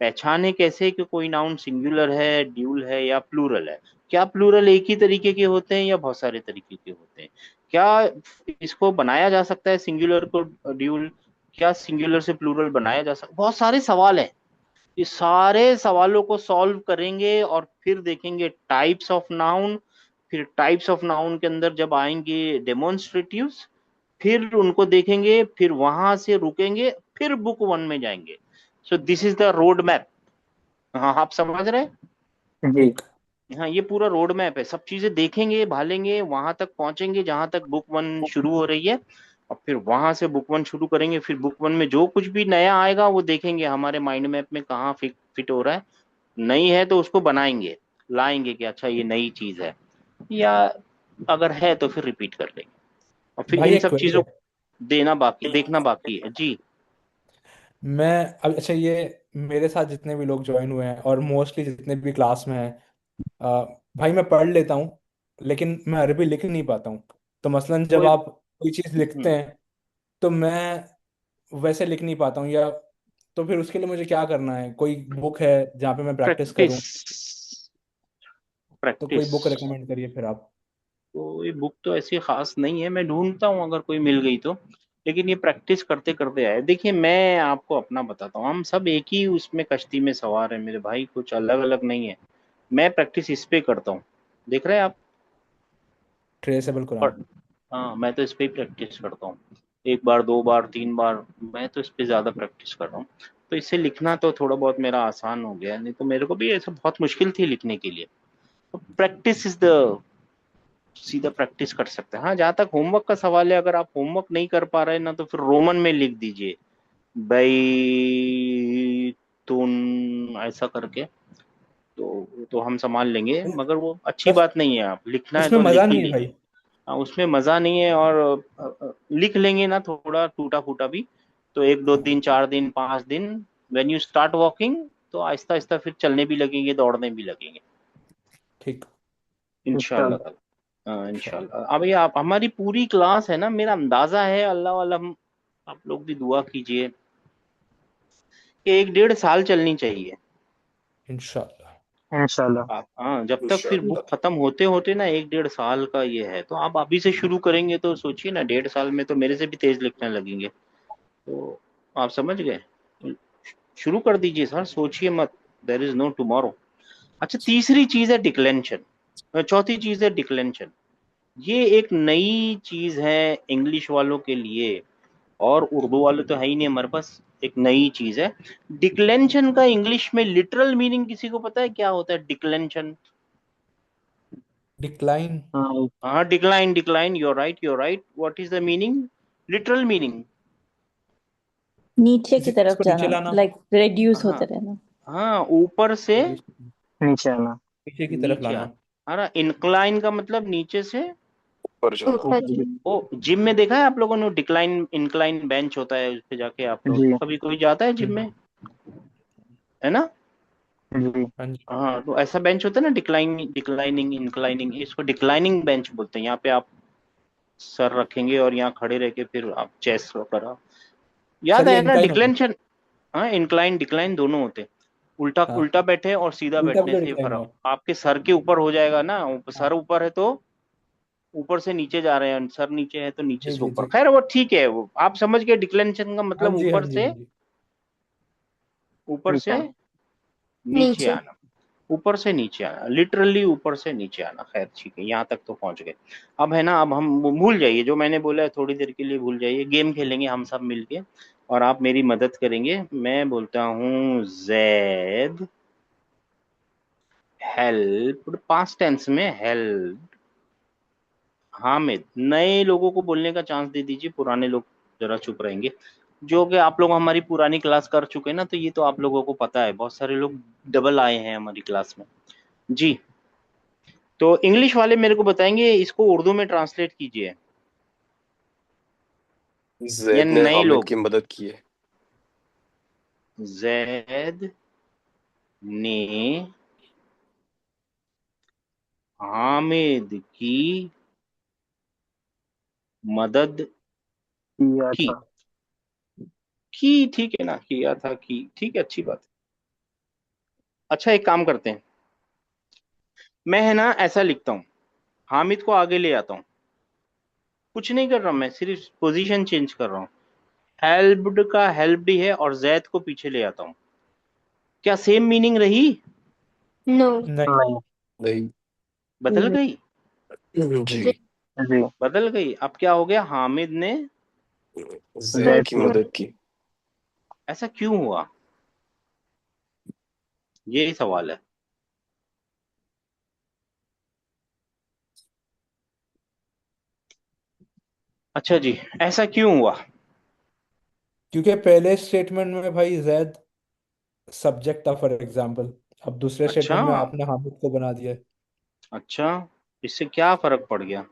पहचाने कैसे कि कोई नाउन सिंगुलर है, ड्यूल है या प्लूरल है। क्या प्लूरल एक ही तरीके के होते हैं या बहुत सारे तरीके के होते हैं, क्या इसको बनाया जा सकता है सिंगुलर को ड्यूल, क्या सिंगुलर से प्लूरल बनाया जा सकता, बहुत सारे सवाल हैं। ये सारे सवालों को सॉल्व करेंगे और फिर देखेंगे टाइप्स ऑफ नाउन, फिर टाइप्स ऑफ नाउन के अंदर जब आएंगे डेमोन्स्ट्रेटिव्स, फिर उनको देखेंगे, फिर वहां से रुकेंगे, फिर बुक वन में जाएंगे। So this is the road map. हाँ आप समझ रहे हैं। जी हाँ ये पूरा रोड मैप है, सब चीजें देखेंगे, भालेंगे, वहां तक पहुंचेंगे जहां तक बुक वन शुरू हो रही है, और फिर वहां से बुक वन शुरू करेंगे। फिर बुक वन में जो कुछ भी नया आएगा वो देखेंगे हमारे माइंड मैप में कहाँ फिट हो रहा है, नहीं है तो उसको बनाएंगे, लाएंगे कि अच्छा ये नई चीज है, या अगर है तो फिर रिपीट कर लेंगे। और फिर भाई इन एक सब क्वेरी चीजों है। को देखना बाकी है जी। मैं अब अच्छा ये मेरे साथ जितने भी लोग ज्वाइन हुए हैं और मोस्टली जितने भी क्लास में हैं, भाई मैं पढ़ लेता हूँ लेकिन मैं अरबी लिख नहीं पाता हूँ। तो मसलन जब कोई आप कोई चीज़ लिखते हैं तो मैं वैसे लिख नहीं पाता हूँ, या तो फिर उसके लिए मुझे क्या करना है? कोई बुक है जहाँ पे मैं प्रैक्टिस प्रैक्टिस, करूँ? तो कोई प्रैक्टिस। बुक रेकमेंड करिए फिर आप। कोई बुक तो ऐसी खास नहीं है, मैं ढूंढता हूँ अगर कोई मिल गई तो, लेकिन ये प्रैक्टिस करते करते आए। देखिए मैं आपको अपना बताता हूँ, हम सब एक ही उसमें कश्ती में सवार हैं मेरे भाई, कुछ अलग अलग नहीं है। मैं प्रैक्टिस इस पे करता हूँ, देख रहे हैं आप। ट्रेसेबल कुरान। और हाँ मैं तो इस पे ही प्रैक्टिस करता हूँ, एक बार दो बार तीन बार, मैं तो इस पे ज्यादा प्रैक्टिस कर रहा हूँ। तो इससे लिखना तो थोड़ा बहुत मेरा आसान हो गया, नहीं तो मेरे को भी ऐसा बहुत मुश्किल थी लिखने के लिए। तो प्रैक्टिस इज द, सीधा प्रैक्टिस कर सकते हैं। हाँ जहाँ तक होमवर्क का सवाल है, अगर आप होमवर्क नहीं कर पा रहे हैं ना, तो फिर रोमन में लिख दीजिए, बैतुन, ऐसा करके तो हम संभाल लेंगे, मगर वो अच्छी बस बात नहीं है। आप लिखना है उसमें तो मजा लिख ही नहीं है लीजिए। भाई। हाँ, उसमें मजा नहीं है। और लिख लेंगे ना थोड़ा टूटा फूटा भी, तो 1 2 दिन 4 दिन 5 दिन, व्हेन यू स्टार्ट वॉकिंग, तो आहिस्ता आहिस्ता फिर चलने भी लगेंगे, दौड़ने भी लगेंगे, ठीक। इंशाल्लाह इंशाल्लाह। ताला। हाँ इंशाल्लाह। इंशाल्लाह। अभी आप, हमारी पूरी क्लास है ना, मेरा अंदाजा है, अल्लाह वाला, आप लोग भी दुआ कीजिए कि 1 1.5 साल चलनी चाहिए। इंशाल्लाह। इंशाल्लाह। आप, हाँ, जब तक फिर बुक इंशाल्लाह। खत्म होते होते ना 1 1.5 साल का ये है, तो आप अभी से शुरू करेंगे तो सोचिए ना, 1.5 साल में तो मेरे से भी तेज लिखने लगेंगे। तो आप समझ गए, तो शुरू कर दीजिए सर, सोचिए मत, देर इज नो टुमारो। अच्छा, तीसरी चीज है डिक्लेंशन, चौथी चीज है डिक्लेंशन। ये एक नई चीज है इंग्लिश वालों के लिए, और उर्दू वाले तो है ही नहीं हमारे पास, एक नई चीज है डिक्लेंशन का। इंग्लिश में लिटरल मीनिंग किसी को पता है क्या होता है डिक्लेंशन? डिक्लाइन। हाँ, हाँ, decline, decline, your right, your right. What is the meaning, literal meaning? नीचे की किसी चीज तरफ को नीचे जाना, लाना। लाइक रिड्यूस हाँ होते रहना। हाँ, ऊपर से नीचे आना। पीछे की तरफ नीचे लाना। आना। हाँ, इंक्लाइन का मतलब नीचे से। ऊपर जाना। ऊपर ऊपर जी। की। ओ, जिम में देखा है आप लोगों ने, डिक्लाइन इंक्लाइन बेंच होता है, उस पे जाके आप लोग, जी कभी कोई जाता है जिम में, है ना? जी। हाँ जी। हाँ, तो ऐसा बेंच होता है ना, डिक्लाइनिंग डिक्लाइनिंग इंक्लाइनिंग, इसको डिक्लाइनिंग बेंच बोलते हैं। यहाँ पे आप सर रखेंगे और यहाँ खड़े रह के फिर आप चेस्ट करा, सर याद ये है ना इंक्लाइन होता है। डिक्लेंशन? हाँ, इंक्लाइन डिक्लाइन दोनों होते हैं। उल्टा हाँ। उल्टा बैठे और सीधा उल्टा बैठने भी तो से डिक्लाइन फर्क, हुआ। आपके सर के ऊपर हो जाएगा ना, हाँ। सर ऊपर है तो ऊपर से नीचे जा रहे हैं, सर नीचे है तो नीचे जी से जी ऊपर। जी। खैर वो ठीक है, वो आप समझ गए डिक्लेंशन का हाँ मतलब, जी हाँ जी हाँ जी। ऊपर नीचे से आना। नीचे नीचे। आना, ऊपर से नीचे आना, लिटरली ऊपर से नीचे आना। खैर ठीक है, यहाँ तक तो पहुंच गए। अब है ना, अब हम वो भूल जाइए जो मैंने बोला है, थोड़ी देर के लिए भूल जाइए, गेम खेलेंगे हम सब मिलके, और आप मेरी मदद करेंगे। मैं बोलता हूँ जैद हेल्प, पास्ट टेंस में हेल्प हामिद। नए लोगों को बोलने का चांस दे दीजिए, पुराने लोग जरा चुप रहेंगे। जो कि आप लोग हमारी पुरानी क्लास कर चुके हैं ना, तो ये तो आप लोगों को पता है, बहुत सारे लोग डबल आए हैं हमारी क्लास में। जी, तो इंग्लिश वाले मेरे को बताएंगे, इसको उर्दू में ट्रांसलेट कीजिए, या जैद ने नए हामिद लोग। की मदद की है। जैद ने हामिद की मदद किया की। था। ठीक है ना, किया था, की, ठीक है, अच्छी बात है। अच्छा, एक काम करते हैं, मैं है ना ऐसा लिखता हूँ, हामिद को आगे ले आता हूँ, कुछ नहीं कर रहा, मैं सिर्फ पोजीशन चेंज कर रहा हूँ। हेल्प्ड का हेल्प्ड ही है, और जैद को पीछे ले आता हूँ। क्या सेम मीनिंग रही? नो। नहीं। नहीं। नहीं। बदल गई? जी। जी। जी। बदल गई। अब क्या हो गया, हामिद ने जैद जैद की की जैद। मदद मदद। की। ऐसा क्यों हुआ, यही सवाल है। अच्छा जी, ऐसा क्यों हुआ? क्योंकि पहले स्टेटमेंट में भाई जैद सब्जेक्ट था फॉर एग्जाम्पल। अब दूसरे अच्छा, स्टेटमेंट में आपने हामिद को बना दिया है। अच्छा, इससे क्या फर्क पड़ गया?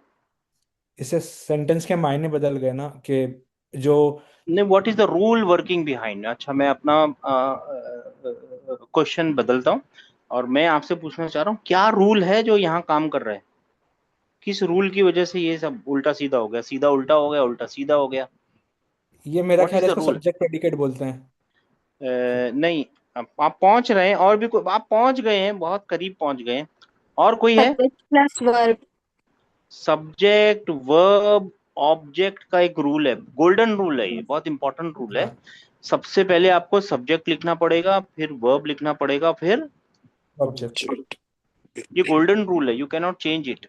इससे सेंटेंस के मायने बदल गए ना, कि जो नहीं, what is the rule working behind? अच्छा, मैं अपना क्वेश्चन बदलता हूँ, और मैं आपसे पूछना चाह रहा हूँ, क्या रूल है जो यहाँ काम कर रहा है? किस रूल की वजह से ये सब उल्टा सीधा हो गया, सीधा उल्टा हो गया, उल्टा सीधा हो गया? ये मेरा व्हाट ख्याल इज है द इसको रूल? सब्जेक्ट प्रेडिकेट बोलते हैं। नहीं, आप पहुंच रहे हैं, और भी कोई, आप पहुंच गए हैं, बहुत करीब पहुंच गए हैं। और कोई है? Subject plus verb. Subject verb object का एक रूल है, गोल्डन रूल है, ये बहुत इंपॉर्टेंट रूल है। हाँ। सबसे पहले आपको सब्जेक्ट लिखना पड़ेगा, फिर वर्ब लिखना पड़ेगा, फिर ऑब्जेक्ट। ये गोल्डन रूल है, you can not change it.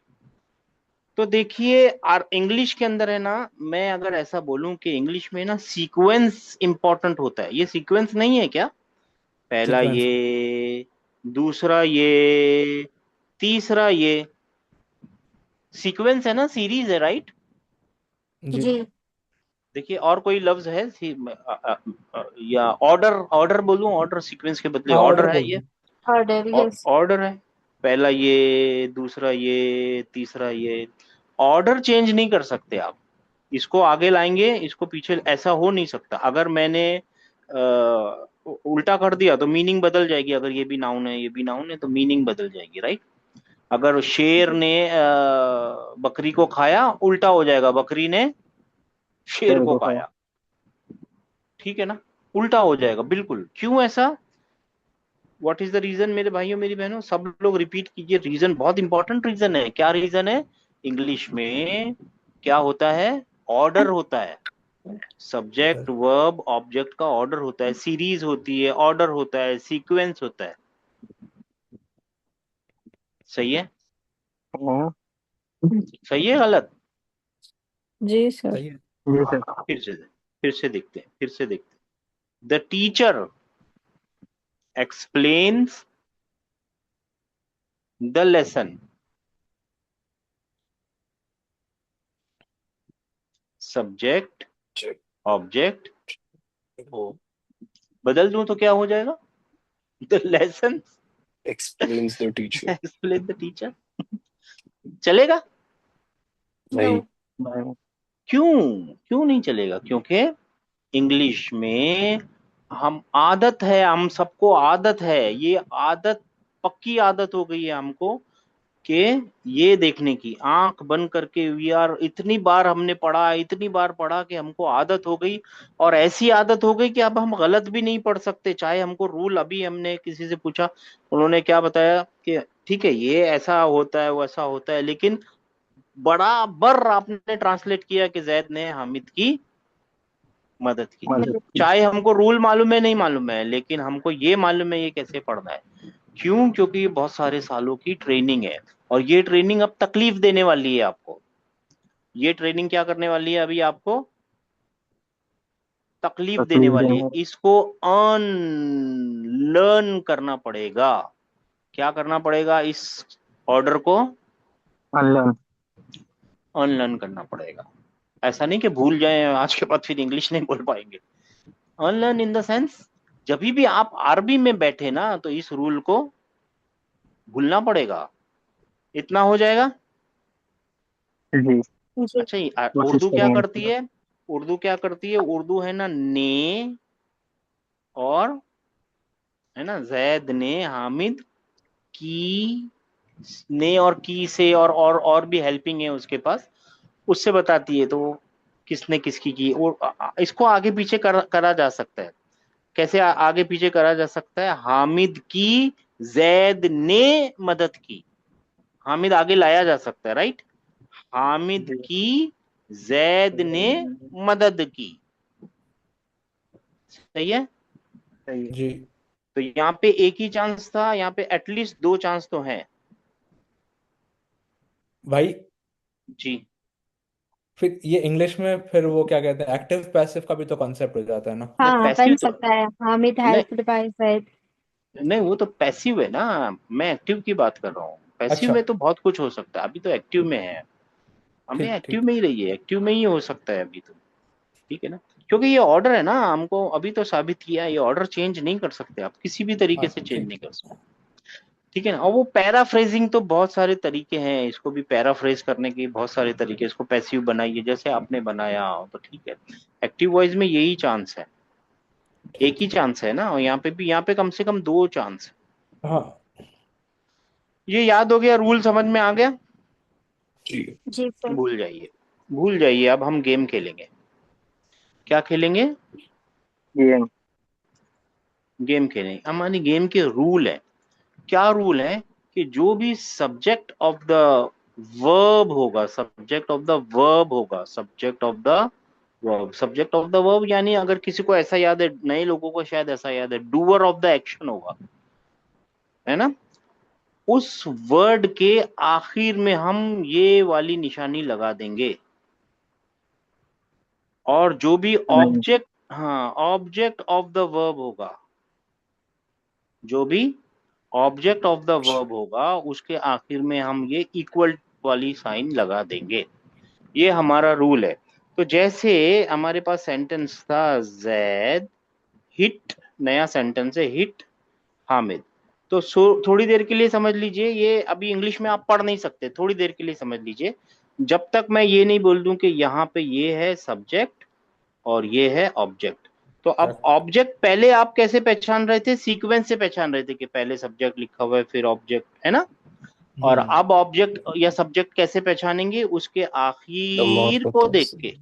तो देखिए, इंग्लिश के अंदर है ना, मैं अगर ऐसा बोलूं कि इंग्लिश में ना सीक्वेंस इंपॉर्टेंट होता है, ये सीक्वेंस नहीं है क्या? पहला सीक्वेंस। ये, दूसरा ये, तीसरा ये, सीक्वेंस है ना, सीरीज है, राइट? जी। जी। देखिए, और कोई लफ्ज है या ऑर्डर, ऑर्डर बोलूं, ऑर्डर, सीक्वेंस के बदले हाँ ऑर्डर ऑर्डर है बोल ये। दो। Order, yes. ऑर्डर है, पहला ये, दूसरा ये, तीसरा ये। ऑर्डर चेंज नहीं कर सकते आप, इसको आगे लाएंगे, इसको पीछे, ऐसा हो नहीं सकता। अगर मैंने उल्टा कर दिया तो मीनिंग बदल जाएगी। अगर ये भी नाउन है, ये भी नाउन है, तो मीनिंग बदल जाएगी, राइट। अगर शेर ने बकरी को खाया, उल्टा हो जाएगा, बकरी ने शेर शेर को को खाया। खाया, ठीक है ना, उल्टा हो जाएगा बिल्कुल। क्यों ऐसा? व्हाट इज द रीजन मेरे भाइयों मेरी बहनों? सब लोग रिपीट कीजिए, रीजन बहुत इंपॉर्टेंट रीजन है। क्या रीजन है? इंग्लिश में क्या होता है? ऑर्डर होता है। सब्जेक्ट वर्ब ऑब्जेक्ट का ऑर्डर होता है, सीरीज होती है, ऑर्डर होता है, सीक्वेंस होता है। सही है? हाँ, सही है गलत? जी सर। सही है। जी सर। फिर से देखते हैं, फिर से देखते हैं। The teacher explains the lesson. Subject object, बदल दूं तो क्या हो जाएगा? The lesson explains the teacher. Explain the teacher. चलेगा? नहीं। नहीं। क्यों? क्यों नहीं चलेगा? क्योंकि इंग्लिश में हम आदत है, हम सबको आदत है, ये आदत पक्की आदत हो गई है हमको कि ये देखने की, आंख बंद करके वी आर, इतनी बार हमने पढ़ा, इतनी बार पढ़ा कि हमको आदत हो गई। और ऐसी आदत हो गई कि अब हम गलत भी नहीं पढ़ सकते, चाहे हमको रूल, अभी हमने किसी से पूछा, उन्होंने क्या बताया कि ठीक है ये ऐसा होता है, वैसा होता है, लेकिन बराबर आपने ट्रांसलेट किया कि जैद ने हामिद की मदद की। मदद की। चाहे हमको रूल मालूम है, नहीं मालूम है, लेकिन हमको ये मालूम है ये कैसे पढ़ना है। क्यों? क्योंकि ये बहुत सारे सालों की ट्रेनिंग है, और ये ट्रेनिंग अब तकलीफ देने वाली है आपको। ये ट्रेनिंग क्या करने वाली है? अभी आपको तकलीफ देने तकलीफ वाली है। देने। इसको अनलर्न करना पड़ेगा। क्या करना पड़ेगा? इस ऑर्डर को अनलर्न। अनलर्न करना पड़ेगा। ऐसा नहीं कि भूल जाए, आज के बाद फिर इंग्लिश नहीं बोल पाएंगे। अनलर्न इन द सेंस, जब भी आप आरबी में बैठे ना, तो इस रूल को भूलना पड़ेगा। इतना हो जाएगा? जी, जी, अच्छा, कोशिश उर्दू क्या करेंगे करती पूरा। है? उर्दू क्या करती है? उर्दू है ना, ने, और है ना, जैद ने हामिद की, ने और की से, और भी हेल्पिंग है उसके पास, उससे बताती है। तो किसने किसकी की, और इसको आगे पीछे करा जा सकता है। कैसे आगे पीछे करा जा सकता है? हामिद की जैद ने मदद की, हामिद आगे लाया जा सकता है, राइट। हामिद जी। की जैद ने मदद की। सही है? सही है। जी तो यहाँ पे एक ही चांस था, यहाँ पे एटलीस्ट दो चांस तो हैं। भाई, जी। फिर ये इंग्लिश में फिर वो क्या कहते हैं, एक्टिव पैसिव का भी तो कॉन्सेप्ट हो जाता है ना। नहीं, हाँ पैसिव बन तो सकता है। हामिद नहीं, हेल्प्ड बाय सैद। नहीं वो तो पैसिव है ना, मैं एक्टिव की बात कर रहा हूँ। पैसिव अच्छा, में तो बहुत कुछ हो सकता है, अभी तो एक्टिव में है, हमें ठीक एक्टिव ठीक। में ही रहिए, एक्टिव में ही हो सकता है अभी तो। ठीक है ना, क्योंकि ये ऑर्डर है ना, हमको अभी तो साबित किया है, ये ऑर्डर चेंज नहीं कर सकते आप, किसी भी तरीके हाँ से चेंज ठीक नहीं कर ठीक। सकते। ठीक है ना। और वो पैराफ्रेजिंग तो बहुत सारे तरीके हैं, इसको भी पैराफ्रेज करने के बहुत सारे तरीके, इसको पैसिव बनाइए जैसे आपने बनाया तो ठीक है। एक्टिव वॉइस में यही चांस है, एक ठीक ही ठीक। चांस है ना, और यहाँ पे भी, यहाँ पे कम से कम दो चांस है। हाँ ये याद हो गया, रूल समझ में आ गया? जी। जी सर। भूल जाइए, भूल जाइए। अब हम गेम खेलेंगे। क्या खेलेंगे? गेम। गेम खेलेंगे। हमारी गेम के रूल है। क्या रूल है? कि जो भी सब्जेक्ट ऑफ द वर्ब होगा, सब्जेक्ट ऑफ द वर्ब होगा, subject of the verb, subject of the verb, यानी अगर किसी को ऐसा याद है, नए लोगों को शायद ऐसा याद है, डूअर ऑफ द एक्शन होगा, है ना, उस वर्ड के आखिर में हम ये वाली निशानी लगा देंगे। और जो भी नहीं। ऑब्जेक्ट, हाँ, ऑब्जेक्ट ऑफ द वर्ब होगा, जो भी ऑब्जेक्ट ऑफ द वर्ब होगा, उसके आखिर में हम ये इक्वल वाली साइन लगा देंगे। ये हमारा रूल है। तो जैसे हमारे पास सेंटेंस था, जैद हिट, नया सेंटेंस है, हिट हामिद। तो थोड़ी देर के लिए समझ लीजिए, ये अभी इंग्लिश में आप पढ़ नहीं सकते, थोड़ी देर के लिए समझ लीजिए। जब तक मैं ये नहीं बोल दूं कि यहाँ पे ये है सब्जेक्ट और ये है ऑब्जेक्ट। तो अब करेक्ट। ऑब्जेक्ट पहले आप कैसे पहचान रहे थे? सीक्वेंस से पहचान रहे थे कि पहले सब्जेक्ट लिखा हुआ है फिर ऑब्जेक्ट, है ना? और अब ऑब्जेक्ट या सब्जेक्ट कैसे पहचानेंगे? उसके आखिर को देख के,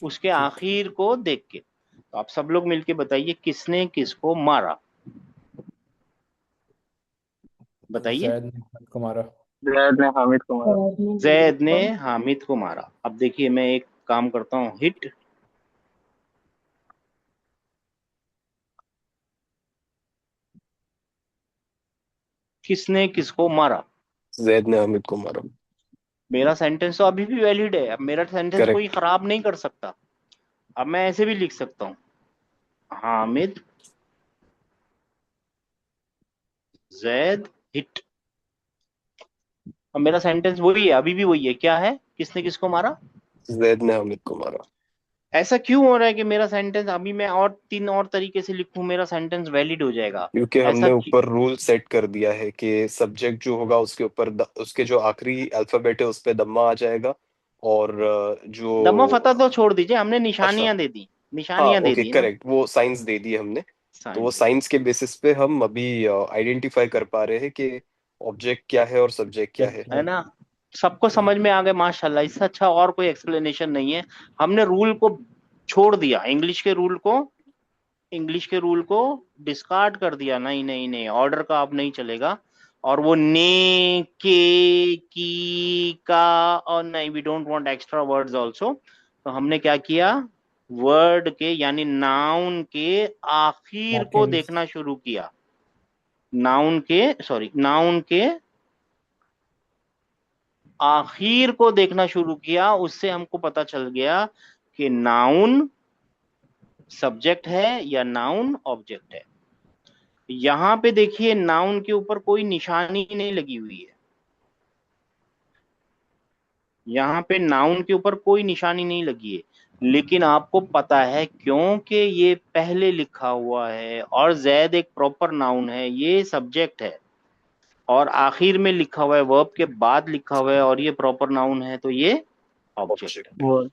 उसके ठीक। आखिर को देख के। तो आप सब लोग मिलके बताइए, किसने किसको मारा? बताइए। जैद ने हामिद को मारा। जैद ने हामिद को मारा। जैद ने हामिद को मारा। अब देखिए, मैं एक काम करता हूँ, हिट। किसने किसको मारा? जैद ने हामिद को मारा। मेरा सेंटेंस तो अभी भी वैलिड है। अब मेरा सेंटेंस कोई करेक्ट। खराब नहीं कर सकता। अब मैं ऐसे भी लिख सकता हूँ, हामिद जैद हिट। अब मेरा सेंटेंस वही है, अभी भी वही है। क्या है? किसने किसको मारा? जैद ने हामिद को मारा। ऐसा क्यों हो रहा है कि मेरा सेंटेंस अभी मैं और 3 और तरीके से लिखूं, मेरा सेंटेंस वैलिड हो जाएगा? क्योंकि ऐसा हमने ऊपर रूल सेट कर दिया है कि सब्जेक्ट जो होगा उसके ऊपर उसके जो आखिरी अल्फाबेट है उस पे दम्मा आ जाएगा, और दमो फतह तो जो छोड़ दीजिए, हमने अच्छा, निशानियां दे दी, हाँ निशानियां दे ओके दी ना। करेक्ट, वो साइंस दे दी हमने। तो वो साइंस दे दी, साइंस के बेसिस पे हम अभी आइडेंटिफाई कर पा रहे हैं कि ऑब्जेक्ट क्या है और सब्जेक्ट क्या है। है ना? सबको समझ में आ गया माशाल्लाह। इससे अच्छा और कोई एक्सप्लेनेशन नहीं है। हमने रूल को छोड़ दिया, इंग्लिश के रूल को डिस्कार्ड कर दिया। नहीं नहीं नहीं, ऑर्डर का अब नहीं चलेगा। और वो ने, के, की, का, और नहीं, we don't want extra words also. तो हमने क्या किया? वर्ड के यानी नाउन के आखिर को मार्किंग्स। देखना शुरू किया। नाउन के आखिर को देखना शुरू किया। उससे हमको पता चल गया कि नाउन सब्जेक्ट है या नाउन ऑब्जेक्ट है। यहां पे देखिए, नाउन के ऊपर कोई निशानी नहीं लगी हुई है। यहां पे नाउन के ऊपर कोई निशानी नहीं लगी है, लेकिन आपको पता है क्योंकि ये पहले लिखा हुआ है और जैद एक प्रॉपर नाउन है, ये सब्जेक्ट है, और आखिर में लिखा हुआ है, वर्ब के बाद लिखा हुआ है, और ये प्रॉपर नाउन है, तो ये ऑब्जेक्ट है। ऑब्जेक्ट। वो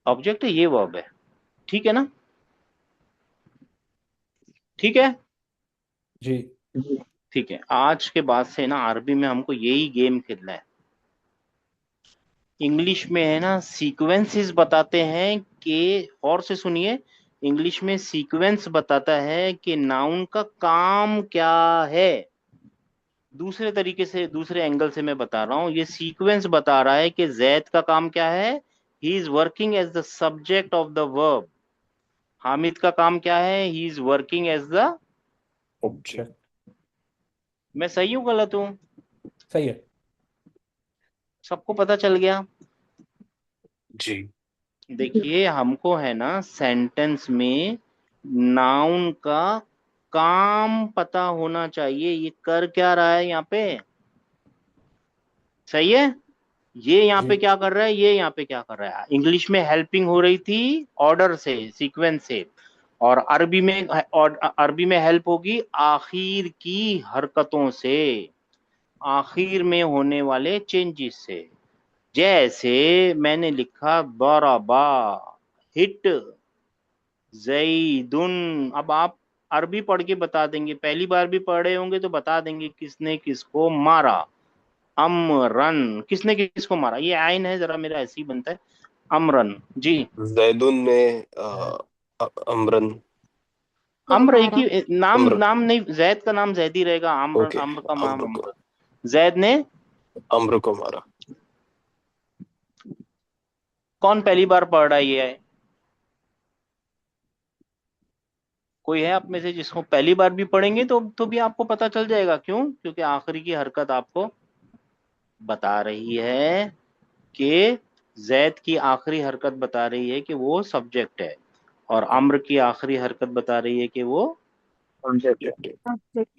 ऑब्जेक्ट है, ये वर्ब है। ठीक है ना? ठीक है। जी। ठीक है, आज के बाद से ना अरबी में हमको यही गेम खेलना है। इंग्लिश में है ना सीक्वेंसेस बताते हैं कि, और से सुनिए, इंग्लिश में सीक्वेंस बताता है कि नाउन का काम क्या है। दूसरे तरीके से, दूसरे एंगल से मैं बता रहा हूं, ये सीक्वेंस बता रहा है कि जैद का काम क्या है। He is working as the subject of the verb. Hamid का काम क्या है? He is working as the. Object. मैं सही हूं गलत हूं? सही है। सबको पता चल गया? जी। देखिए, हमको है ना सेंटेंस में नाउन का काम पता होना चाहिए, ये कर क्या रहा है यहाँ पे। सही है? ये यहाँ पे जी। क्या कर रहा है, ये यहाँ पे क्या कर रहा है। इंग्लिश में हेल्पिंग हो रही थी ऑर्डर से, सीक्वेंस से, और अरबी में हेल्प होगी आखिर की हरकतों से, आखिर में होने वाले चेंजेस से। जैसे मैंने लिखा बराबा हिट जईदुन। अब आप अरबी पढ़ के बता देंगे, पहली बार भी पढ़े होंगे तो बता देंगे किसने किसको मारा। अमरन, किसने किसको मारा? ये आइन है, जरा मेरा ऐसे ही बनता है। अमरन जी। जैदुन ने अमरन। को अम्र एक मारा। ही नाम, अम्र। नाम नहीं, जैद का नाम जैद ही रहेगा। अम्र, ओके। अम्र का नाम अम्र को। अम्र। जैद ने अम्र को मारा। कौन पहली बार पढ़ रहा है ये है? कोई है आप में से जिसको पहली बार भी पढ़ेंगे तो भी आपको पता चल जाएगा। क्यों? क्योंकि आखिरी की हरकत आपको बता रही है कि जैद की आखिरी हरकत बता रही है कि वो सब्जेक्ट है, और अम्र की आखिरी हरकत बता रही है कि वो ऑब्जेक्ट है। ऑब्जेक्ट है। ऑब्जेक्ट।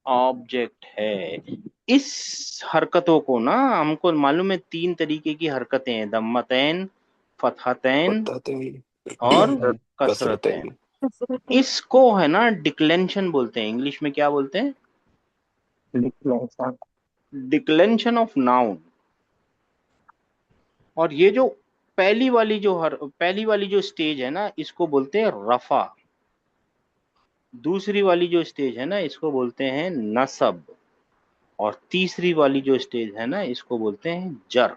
ऑब्जेक्ट है। इस हरकतों को ना हमको मालूम है, 3 तरीके की हरकतें हैं, दम्मतैन, फतहतैन बताते और हैं। कसरतैन। कसरतैन। इसको है ना डिक्लेंशन बोलते हैं, इंग्लिश में क्या बोलते हैं? डिक्लेरेशन। Declension of noun. और ये जो पहली वाली जो स्टेज है ना, इसको बोलते हैं रफा। दूसरी वाली जो स्टेज है ना, इसको बोलते हैं नसब। और तीसरी वाली जो स्टेज है ना, इसको बोलते हैं जर।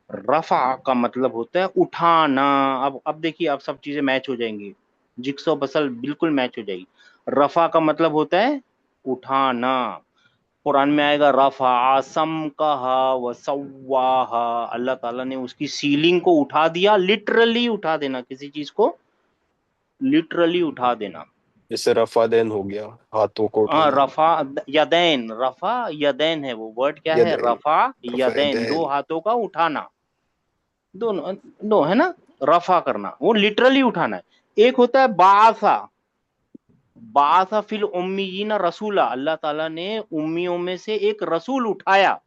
रफा का मतलब होता है उठाना। अब देखिए, अब सब चीजें मैच हो जाएंगी, जिक्सो पजल बिल्कुल मैच हो जाएगी। रफा का मतलब होता है उठाना। कुरान में आएगा रफा आसम कहा व सव्वाहा, अल्लाह ताला ने उसकी सीलिंग को उठा दिया। लिटरली उठा देना, किसी चीज को लिटरली उठा देना। जैसे रफादेन हो गया, हाथों को हाँ, उठाना। रफा यदैन, रफा यदैन है वो वर्ड, क्या है? यदैन। रफा यदैन, दो रफादेन। हाथों का उठाना। दोनों, दो है ना, रफा करना, वो लिटरली उठाना है। एक होता है बासा। बासा फिल उम्मीयीन रसूला, अल्लाह ताला ने उम्मियों में से एक रसूल उठाया।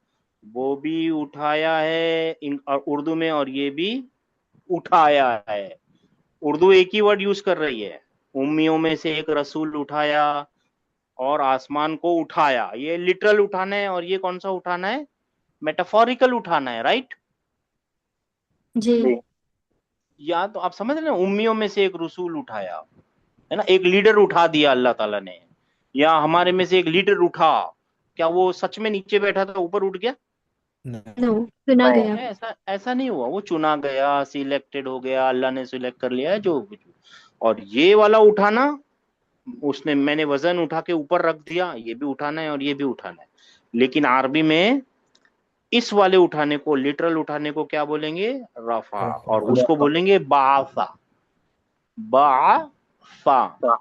वो भी उठाया है उर्दू में, और ये भी उठाया है। उर्दू एक ही वर्ड यूज कर रही है, उम्मियों में से एक रसूल उठाया और आसमान को उठाया। ये लिटरल उठाना है, और ये कौन सा उठाना है? मेटाफोरिकल उठाना है, राइट? जी। जी। या तो आप समझ रहे हैं, उम्मियों में से एक रसूल उठाया, है ना, एक लीडर उठा दिया अल्लाह ताला ने। या हमारे में से एक लीडर उठा, क्या वो सच में नीचे बैठा था ऊपर उठ गया? नो, चुना नहीं। गया। ऐसा ऐसा नहीं हुआ, वो चुना गया, सिलेक्टेड हो गया, अल्लाह ने सिलेक्ट कर लिया है जो कुछ। और ये वाला उठाना, उसने मैंने वजन उठा के ऊपर रख दिया, ये भी उठाना है और ये भी उठाना है। लेकिन अरबी में इस वाले उठाने को, लिटरल उठाने को क्या बोलेंगे? रफा। और उसको बोलेंगे बासा। बासा।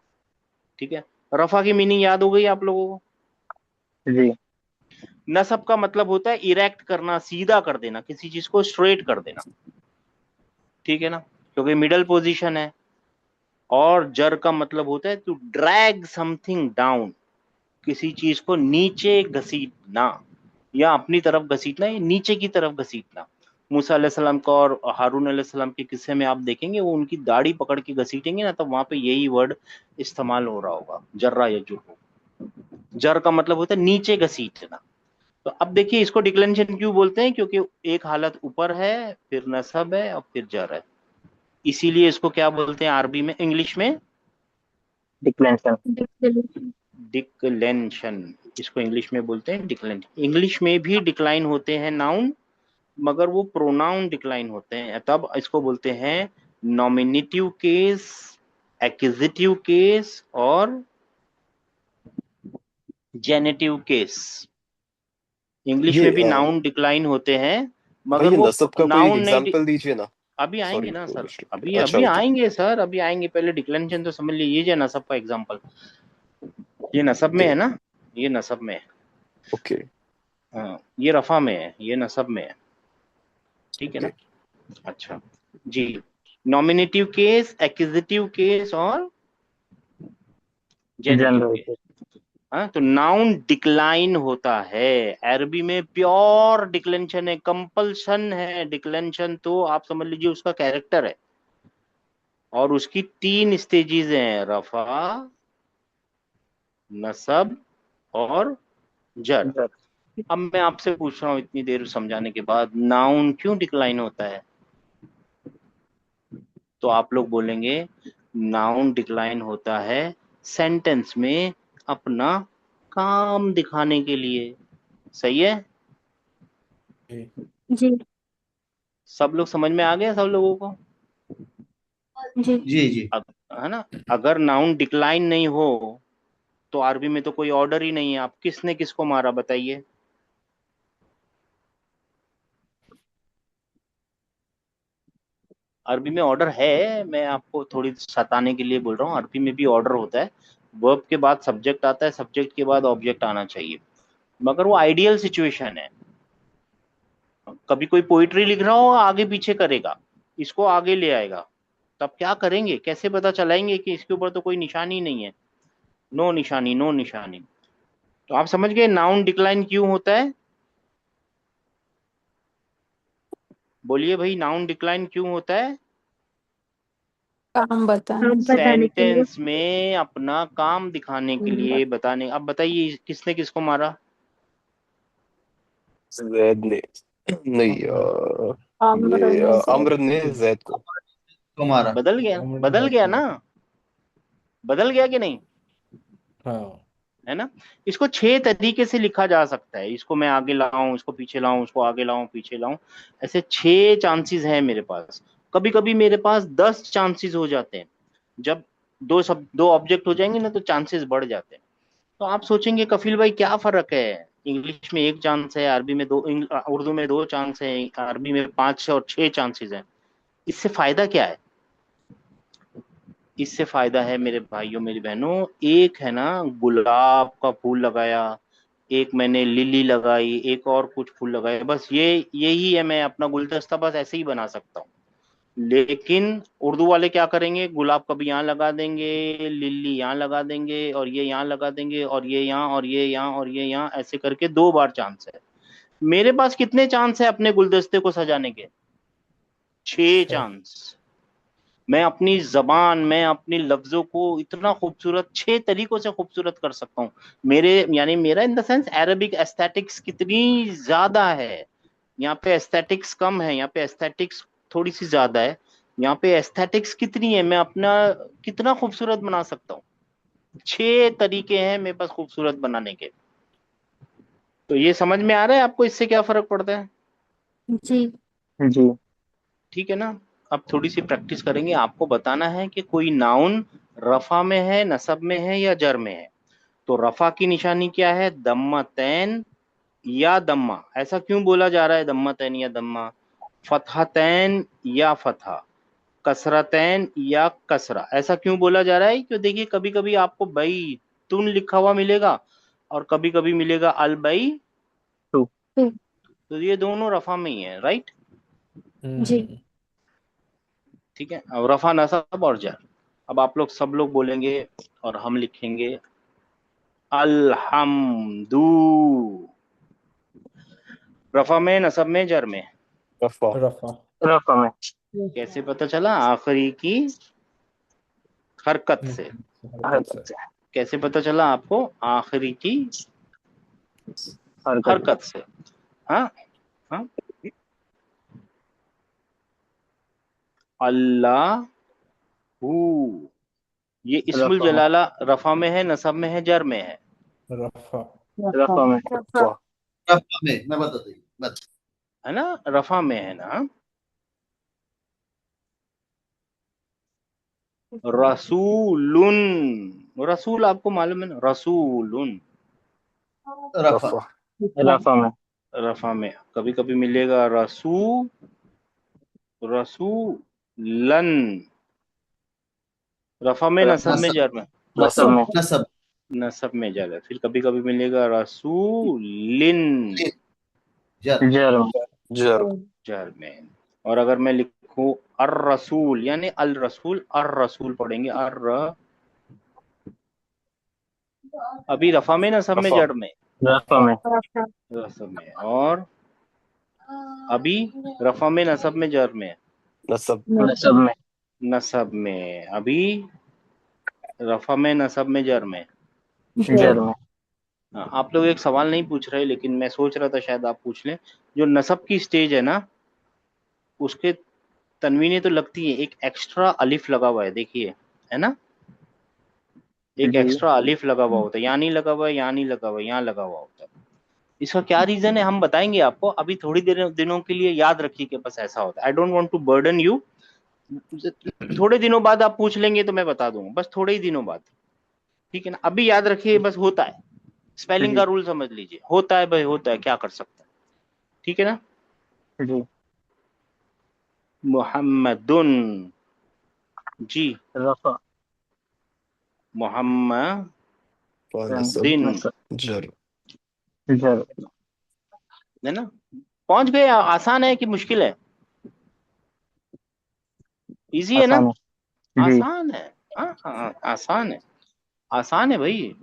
ठीक है, रफा की मीनिंग याद हो गई आप लोगों को? जी। नसब का मतलब होता है इरेक्ट करना, सीधा कर देना, किसी चीज को स्ट्रेट कर देना। ठीक है ना, क्योंकि मिडल पोजीशन है। और जर का मतलब होता है टू ड्रैग समथिंग डाउन, किसी चीज को नीचे घसीटना या अपनी तरफ घसीटना, या नीचे की तरफ घसीटना। मूसा अलैहिस्सलाम का और हारून अलैहिस्सलाम के किस्से में आप देखेंगे, वो उनकी दाढ़ी पकड़ के घसीटेंगे ना, तब वहां पे यही वर्ड इस्तेमाल हो रहा होगा, जर्रा यजुर्रु। जर का मतलब होता है नीचे घसीटना। तो अब देखिए, इसको डिक्लेंशन क्यों बोलते हैं? क्योंकि एक हालत ऊपर है, फिर नसब है और फिर जर है। इसीलिए इसको क्या बोलते हैं अरबी में, इंग्लिश में? डिक्लेरेशन। डिक्लेरेशन। डिक्लेंशन। इसको इंग्लिश में बोलते हैं डिक्लेंशन। इंग्लिश में भी डिक्लाइन होते हैं नाउन, मगर वो प्रोनाउन डिक्लाइन होते हैं, तब इसको बोलते हैं नॉमिनेटिव केस, एक्विजिटिव केस और जेनेटिव केस। इंग्लिश ये में भी नाउन डिक्लाइन होते हैं, भाई मगर ये वो नसब का कोई एक नाउन नहीं। एग्जांपल दीजिए ना। अभी आएंगे सॉरी ना फॉर सर, डिस्टर्ब। अभी अच्छा अभी ओके। आएंगे सर, अभी आएंगे। पहले डिक्लेंशन तो समझ लीजिए ना, सब का एग्जांपल। ये नसब में ओके है ना, ये नसब में है। ओके हाँ, ये रफा में है, ये नसब में है। ठीक है ओके। ना? अच्छा जी। नॉमिनेटिव केस, एक्विजिटिव केस और जेनेटिव जनरल। केस। हाँ, तो नाउन डिक्लाइन होता है। अरबी में प्योर डिक्लेंशन है, कंपल्सन है डिक्लेंशन, तो आप समझ लीजिए उसका कैरेक्टर है। और उसकी तीन स्टेजेस हैं, रफा, नसब और जर। अब मैं आपसे पूछ रहा हूं, इतनी देर समझाने के बाद, नाउन क्यों डिक्लाइन होता है? तो आप लोग बोलेंगे नाउन डिक्लाइन होता है सेंटेंस में अपना काम दिखाने के लिए। सही है? जी। सब लोग समझ में आ गया, सब लोगों को? जी। जी जी। है ना? अगर नाउन डिक्लाइन नहीं हो तो अरबी में तो कोई ऑर्डर ही नहीं है। आप किसने किसको मारा बताइए? अरबी में ऑर्डर है, मैं आपको थोड़ी सताने के लिए बोल रहा हूँ, अरबी में भी ऑर्डर होता है। वर्ब के बाद सब्जेक्ट आता है, सब्जेक्ट के बाद ऑब्जेक्ट आना चाहिए, मगर वो आइडियल सिचुएशन है। कभी कोई पोइट्री लिख रहा हो, आगे पीछे करेगा, इसको आगे ले आएगा, तब क्या करेंगे, कैसे पता चलाएंगे कि इसके ऊपर तो कोई निशानी नहीं है? नो निशानी, नो निशानी। तो आप समझ गए नाउन डिक्लाइन क्यों होता है? बोलिए भाई, नाउन डिक्लाइन क्यों होता है? काम बताने काम बताने के लिए। सेंटेंस में अपना काम दिखाने के लिए, बताने। अब बताइए किसने किसको मारा? जैद ने नहीं आम्र ये ने जैद अम्र ने जैद को। तुम्हारा बदल गया, अमर ने बदल जैद गया को ना, बदल गया कि नहीं? हाँ है ना? इसको 6 तरीके से लिखा जा सकता है। इसको मैं आगे लाऊं, इसको पीछे लाऊं, उसको आगे लाऊं, पीछे लाऊं। ऐसे 6 चांसेस हैं मेरे पास। कभी कभी मेरे पास 10 चांसेस हो जाते हैं। जब दो ऑब्जेक्ट हो जाएंगे ना, तो चांसेस बढ़ जाते हैं। तो आप सोचेंगे कफिल भाई क्या फर्क है, इंग्लिश में 1 चांस है, अरबी में दो, उर्दू में 2 चांस है, अरबी में 5 और 6 चांसेस हैं। इससे फायदा क्या है? इससे फायदा है मेरे भाइयों मेरी बहनों, एक है ना गुलाब का फूल लगाया, एक मैंने लिली लगाई, एक और कुछ फूल लगाए, बस यही है। मैं अपना गुलदस्ता बस ऐसे ही बना सकता हूँ। लेकिन उर्दू वाले क्या करेंगे, गुलाब कभी यहाँ लगा देंगे, लिली यहाँ लगा देंगे, और ये यहाँ लगा देंगे, और ये यहाँ, और ये यहाँ, और ये यहाँ, ऐसे करके 2 बार चांस है। मेरे पास कितने चांस है अपने गुलदस्ते को सजाने के? 6 6 चांस। मैं अपनी जबान, मैं अपने लफ्जों को इतना खूबसूरत 6 तरीकों से खूबसूरत कर सकता हूँ। मेरे यानी मेरा in the sense Arabic aesthetics कितनी ज्यादा है। यहाँ पे एस्थेटिक्स कम है, यहाँ पे एस्थेटिक्स थोड़ी सी ज्यादा है। यहाँ पे एस्थेटिक्स कितनी है, मैं अपना कितना खूबसूरत बना सकता हूँ। 6 तरीके हैं मेरे पास खूबसूरत बनाने के। तो ये समझ में आ रहा है आपको इससे क्या फर्क पड़ता है? जी। जी। ठीक है ना? अब थोड़ी सी प्रैक्टिस करेंगे। आपको बताना है कि कोई नाउन रफा में है, नसब में है, या जर में है। तो रफा की निशानी क्या है? दम्मतैन या दम्मा। ऐसा क्यों बोला जा रहा है दम्मतैन या दम्मा? फतहतैन या फतहा, कसरतैन या कसरा, ऐसा क्यों बोला जा रहा है? क्यों, देखिए कभी कभी आपको बई तुन लिखा हुआ मिलेगा, और कभी कभी मिलेगा अल बई टू। तो ये दोनों रफा में ही है, राइट? जी। ठीक है। अब रफा नसब और जर। अब आप लोग सब लोग बोलेंगे और हम लिखेंगे अल्हम्दू। रफा में, नसब में, जर में। रफा रफा रफा में। कैसे पता चला? आखिरी की हरकत से। हरकत से कैसे पता चला आपको? आखिरी की हरकत। हरकत से। हाँ हाँ। अल्लाह, ये इस्मुल रफा में। जलाला रफा में है, नसब में है, जर में है? रफा रफा में। रफा रफा में मैं बता दी बस। है ना? रफा में है ना। रसूलुन, रसूल आपको मालूम है ना, रसूलुन। रफा रफा रफा में। रफा में कभी कभी मिलेगा रसूलन। रफा में, नसब में, नसब जर में? नसब में। नसब नसब में जर है। फिर कभी कभी मिलेगा रसूलिन, जर जर में। जर जर में। और अगर मैं लिखूं अर रसूल, यानी अल रसूल, अर रसूल पढ़ेंगे अभी रफा में, नसब में, रफा जर में? रफा में। नसब में। और अभी रफा में, नसब में, जर में? नसब नसब में। नसब में। अभी रफा में, नसब में, जर में? जर में। हाँ, आप लोग एक सवाल नहीं पूछ रहे, लेकिन मैं सोच रहा था शायद आप पूछ लें। जो नसब की स्टेज है ना, उसके तनवीनें तो लगती है, एक एक्स्ट्रा अलिफ लगा हुआ है, देखिए, है ना? एक जी। एक्स्ट्रा अलिफ लगा हुआ होता है, यहाँ नहीं लगा हुआ है, यहाँ नहीं लगा हुआ है, यहाँ लगा हुआ होता है। इसका क्या रीजन है हम बताएंगे आपको। अभी थोड़ी देर दिनों के लिए याद रखिए कि बस ऐसा होता है। I don't want to burden you. थोड़े दिनों बाद आप पूछ लेंगे तो मैं बता दूंगा, बस थोड़े ही दिनों बाद। ठीक है ना? अभी याद रखिए, बस होता है। स्पेलिंग जी। का रूल समझ लीजिए, होता है भाई, होता है, क्या कर सकते हैं। ठीक है ना? जी। मोहम्मदुन, जी, रफा। नसब मोहम्मदिन, नसब। जर जर। है ना? पहुंच गए? आसान है कि मुश्किल है? इजी है ना? आसान है। जी। आसान है। हाँ हाँ, आसान है, आसान है भाई।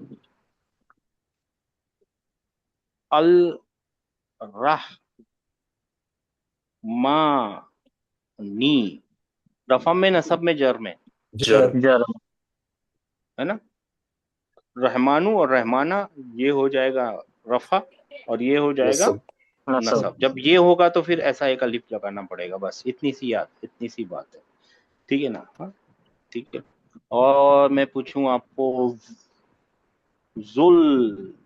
अल रहमानी, रफा में, नसब में, जर में? जर जर है ना। रहमानू और रहमाना ये हो जाएगा रफा, और ये हो जाएगा नसब नसब नसब। जब ये होगा तो फिर ऐसा एक अलिफ लगाना पड़ेगा, बस इतनी सी इतनी सी बात है। ठीक है ना। हाँ ठीक है। और मैं पूछूं आपको, जुल्मात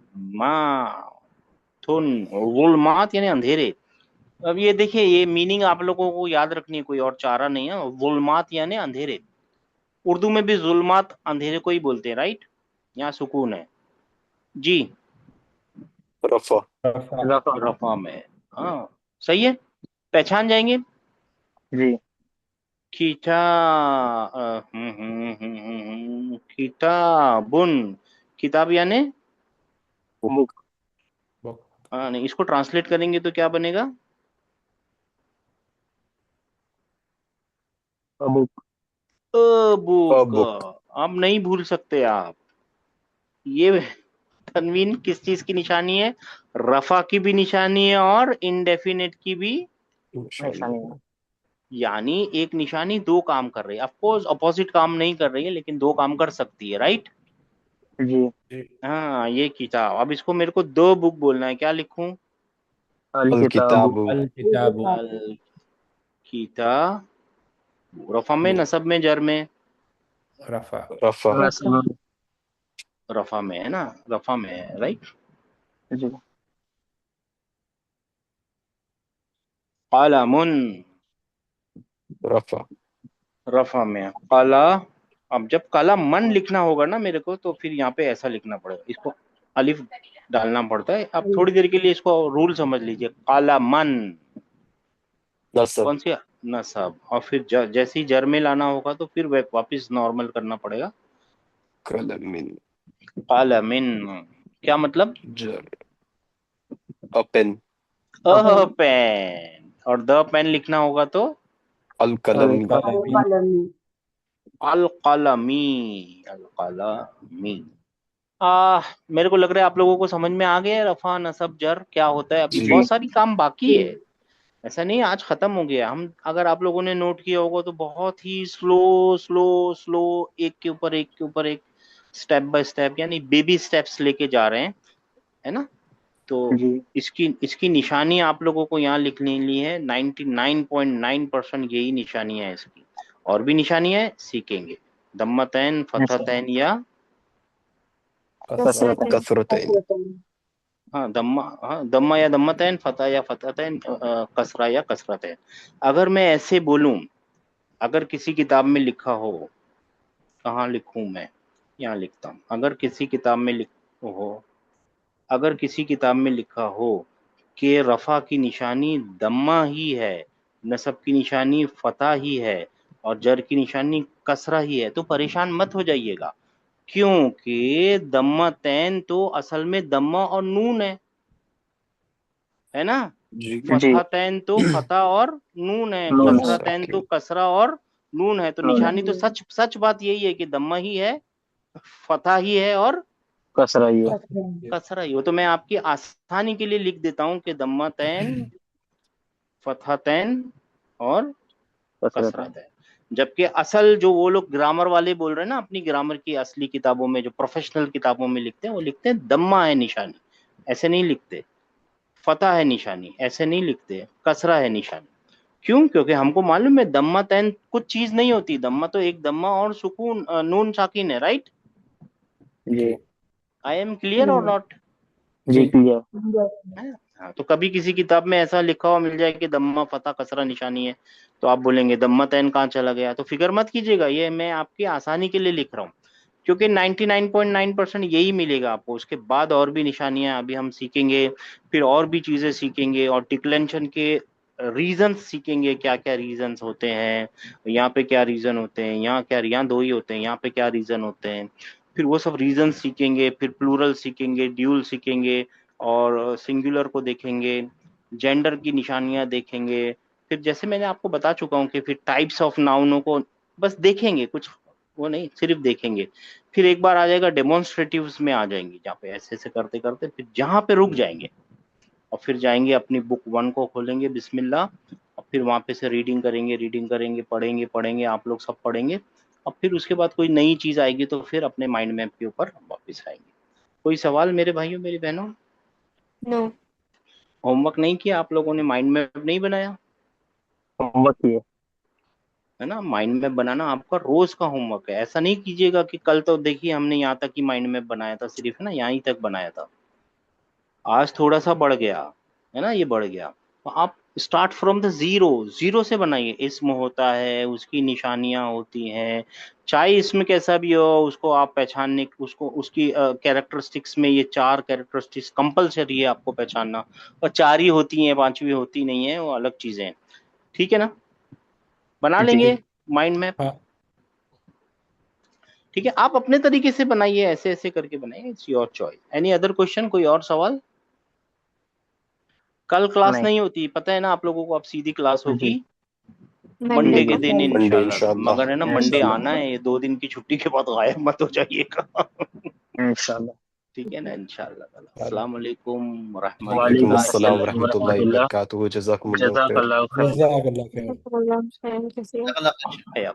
यानी अंधेरे। अब ये देखिए, ये मीनिंग आप लोगों को याद रखनी है, कोई और चारा नहीं है। जुल्मात यानी अंधेरे। उर्दू में भी जुल्मात अंधेरे को ही बोलते हैं, राइट। यहाँ सुकून है जी। रफा रफा। रफा रफा में, हाँ सही है। पहचान जाएंगे। जी खींचा किताबुन, किताब यानी, बुक बुक। हाँ नहीं, इसको ट्रांसलेट करेंगे तो क्या बनेगा? Book book. बुक अब नहीं भूल सकते आप। ये तनवीन किस चीज की निशानी है? रफा की भी निशानी है और इंडेफिनेट की भी। निशानी यानी एक निशानी दो काम कर रही है। ऑफकोर्स अपोजिट काम नहीं कर रही है, लेकिन दो काम कर सकती है, राइट। जी जी। हाँ ये किताब। अब इसको मेरे को दो बुक बोलना है, क्या लिखूं? अल अल किताब किताबु अल किताबु। अल किताब। रफा में, जी नसब में, जर में? रफा। रफा नसब रफा में है ना, रफा में है, राइट। जी कलमुन, रफा रफा में है। काला। अब जब काला मन लिखना होगा ना मेरे को, तो फिर यहाँ पे ऐसा लिखना पड़ेगा, इसको अलिफ डालना पड़ता है। अब थोड़ी देर के लिए इसको रूल समझ लीजिए। काला मन नसब कौन सी? नसब। और फिर जैसे ही जर में लाना होगा तो फिर वापस नॉर्मल करना पड़ेगा। कलमिन कालमिन, क्या मतलब? जर अ पेन पेन। और द पेन लिखना होगा तो अल अल कलमी कलमी। अल कलमी, अल कलमी। मेरे को लग रहा है आप लोगों को समझ में आ गया है रफा नसब जर क्या होता है। अभी जी बहुत सारी काम बाकी है, ऐसा नहीं है आज खत्म हो गया। हम, अगर आप लोगों ने नोट किया होगा तो बहुत ही स्लो स्लो स्लो, एक के ऊपर एक के ऊपर एक, स्टेप बाय स्टेप, यानी बेबी स्टेप्स लेके जा रहे हैं, है ना। तो जी इसकी इसकी निशानी आप लोगों को यहाँ लिख लेनी है। 99.9% यही निशानी है इसकी। और भी निशानियां है, सीखेंगे। दम्मतैन, नसब फतहतैन या, कसरत कसरतैन हाँ दम्मा, हाँ दम्मा या दम्मतैन, फतह या फतहतैन, कसरा या कसरतैन। अगर मैं ऐसे बोलूं, अगर किसी किताब में लिखा हो, कहाँ लिखूं मैं? यहाँ लिखता हूँ। अगर किसी किताब में हो, अगर किसी किताब में लिखा हो कि रफा की निशानी दम्मा ही है, नसब की निशानी फतह ही है, और जर की निशानी कसरा ही है, तो परेशान मत हो जाइएगा। क्योंकि दम्मतैन तो असल में दम्मा और नून है ना। जी जी फतहतैन तो फतह और नून है, नून कसरतैन तो साकिन कसरा और नून है। तो नून निशानी तो सच सच बात यही है कि दम्मा ही है, फतह ही है और कसरा ही है कसरा ही हो। तो मैं आपकी आसानी के लिए लिख देता हूँ कि दम्मतैन, फतहतैन और कसरत है कसरतैन। जबकि असल जो वो लोग ग्रामर वाले बोल रहे हैं ना, अपनी ग्रामर की असली किताबों में, जो प्रोफेशनल किताबों में लिखते हैं, वो लिखते हैं दम्मा है निशानी, ऐसे नहीं लिखते। फतह है निशानी, ऐसे नहीं लिखते। कसरा है निशानी। क्यों? क्योंकि हमको मालूम है दम्मा तैन कुछ चीज नहीं होती। दम्मा तो एक दम्मा और सुकून, नून साकिन है, राइट। जी जी I am clear or not? जी जी। क्लियर हाँ, तो कभी किसी किताब में ऐसा लिखा हुआ मिल जाए कि दम्मा फतह कसरा निशानी है, तो आप बोलेंगे दम्मा तैन कहाँ चला गया। तो फिक्र मत कीजिएगा, ये मैं आपकी आसानी के लिए लिख रहा हूँ। क्योंकि 99.9% यही मिलेगा आपको। उसके बाद और भी निशानियां अभी हम सीखेंगे, फिर और भी चीजें सीखेंगे, और डिक्लेंशन के रीजंस सीखेंगे, क्या क्या रीजंस होते हैं, यहाँ पे क्या रीजन होते हैं, यहाँ क्या, यहाँ दो ही होते हैं, यहाँ पे क्या रीजन होते हैं। फिर वो सब रीजन सीखेंगे, फिर प्लूरल सीखेंगे, ड्यूल सीखेंगे, और सिंगुलर को देखेंगे, जेंडर की निशानियां देखेंगे। फिर जैसे मैंने आपको बता चुका हूँ कि फिर टाइप्स ऑफ नाउनों को बस देखेंगे, कुछ वो नहीं, सिर्फ देखेंगे। फिर एक बार आ जाएगा डेमोन्स्ट्रेटिव्स में आ जाएंगे, जहाँ पे ऐसे ऐसे करते करते फिर जहाँ पे रुक जाएंगे, और फिर जाएंगे अपनी बुक 1 को खोलेंगे बिस्मिल्लाह, और फिर वहाँ पे से रीडिंग करेंगे, पढ़ेंगे, आप लोग सब पढ़ेंगे, अब फिर उसके बाद कोई नई चीज आएगी तो फिर अपने माइंड मैप के ऊपर वापस आएंगे। कोई सवाल मेरे भाइयों मेरी बहनों? नो। होमवर्क नहीं किया आप लोगों ने? माइंड मैप नहीं बनाया होमवर्क किए। है ना? माइंड मैप बनाना आपका रोज का होमवर्क है। ऐसा नहीं कीजिएगा कि कल तो देखिए हमने यहाँ तक ही माइंड मैप बनाया था, सिर्फ है ना यहाँ ही तक बनाया था, आज थोड़ा सा बढ़ गया है ना, ये बढ़ गया। तो आप start from the zero, zero से बनाइए। इसम होता है, उसकी निशानियां होती हैं, चाहे इसमें कैसा भी हो उसको आप पहचानने, उसको उसकी कैरेक्टरिस्टिक्स में ये 4 कैरेक्टरिस्टिक्स कंपलसरी है आपको पहचानना, और 4 ही होती हैं, 5वीं होती नहीं है, वो अलग चीजें हैं। ठीक है ना? बना जी लेंगे माइंड मैप। हाँ ठीक है, आप अपने तरीके से बनाइए, ऐसे ऐसे करके बनाइए, it's your choice. Any other question? कोई और सवाल? कल क्लास नहीं। नहीं होती, पता है ना आप लोगों को। अब सीधी क्लास जी होगी मंडे मंडे के को। दिन मंडे इंशाल्लाह। इंशाल्लाह। मगर है ना, मंडे इंशाल्लाह। आना है, ये 2 दिन की छुट्टी के बाद गायब मत हो जाइएगा। इंशाल्लाह। ठीक है ना? इंशाल्लाह। अस्सलाम वालेकुम वालेकुम वालेकुम रहमतुल्लाह। अस्सलाम अस्सलाम वरहमतुल्लाहि वरहमतुल्लाह। वबरकातुहू। जज़ाकुमुल्लाहु खैर। जज़ाकल्लाहु खैर। जज़ाकल्लाह खैर। प्रॉब्लम है किसी हया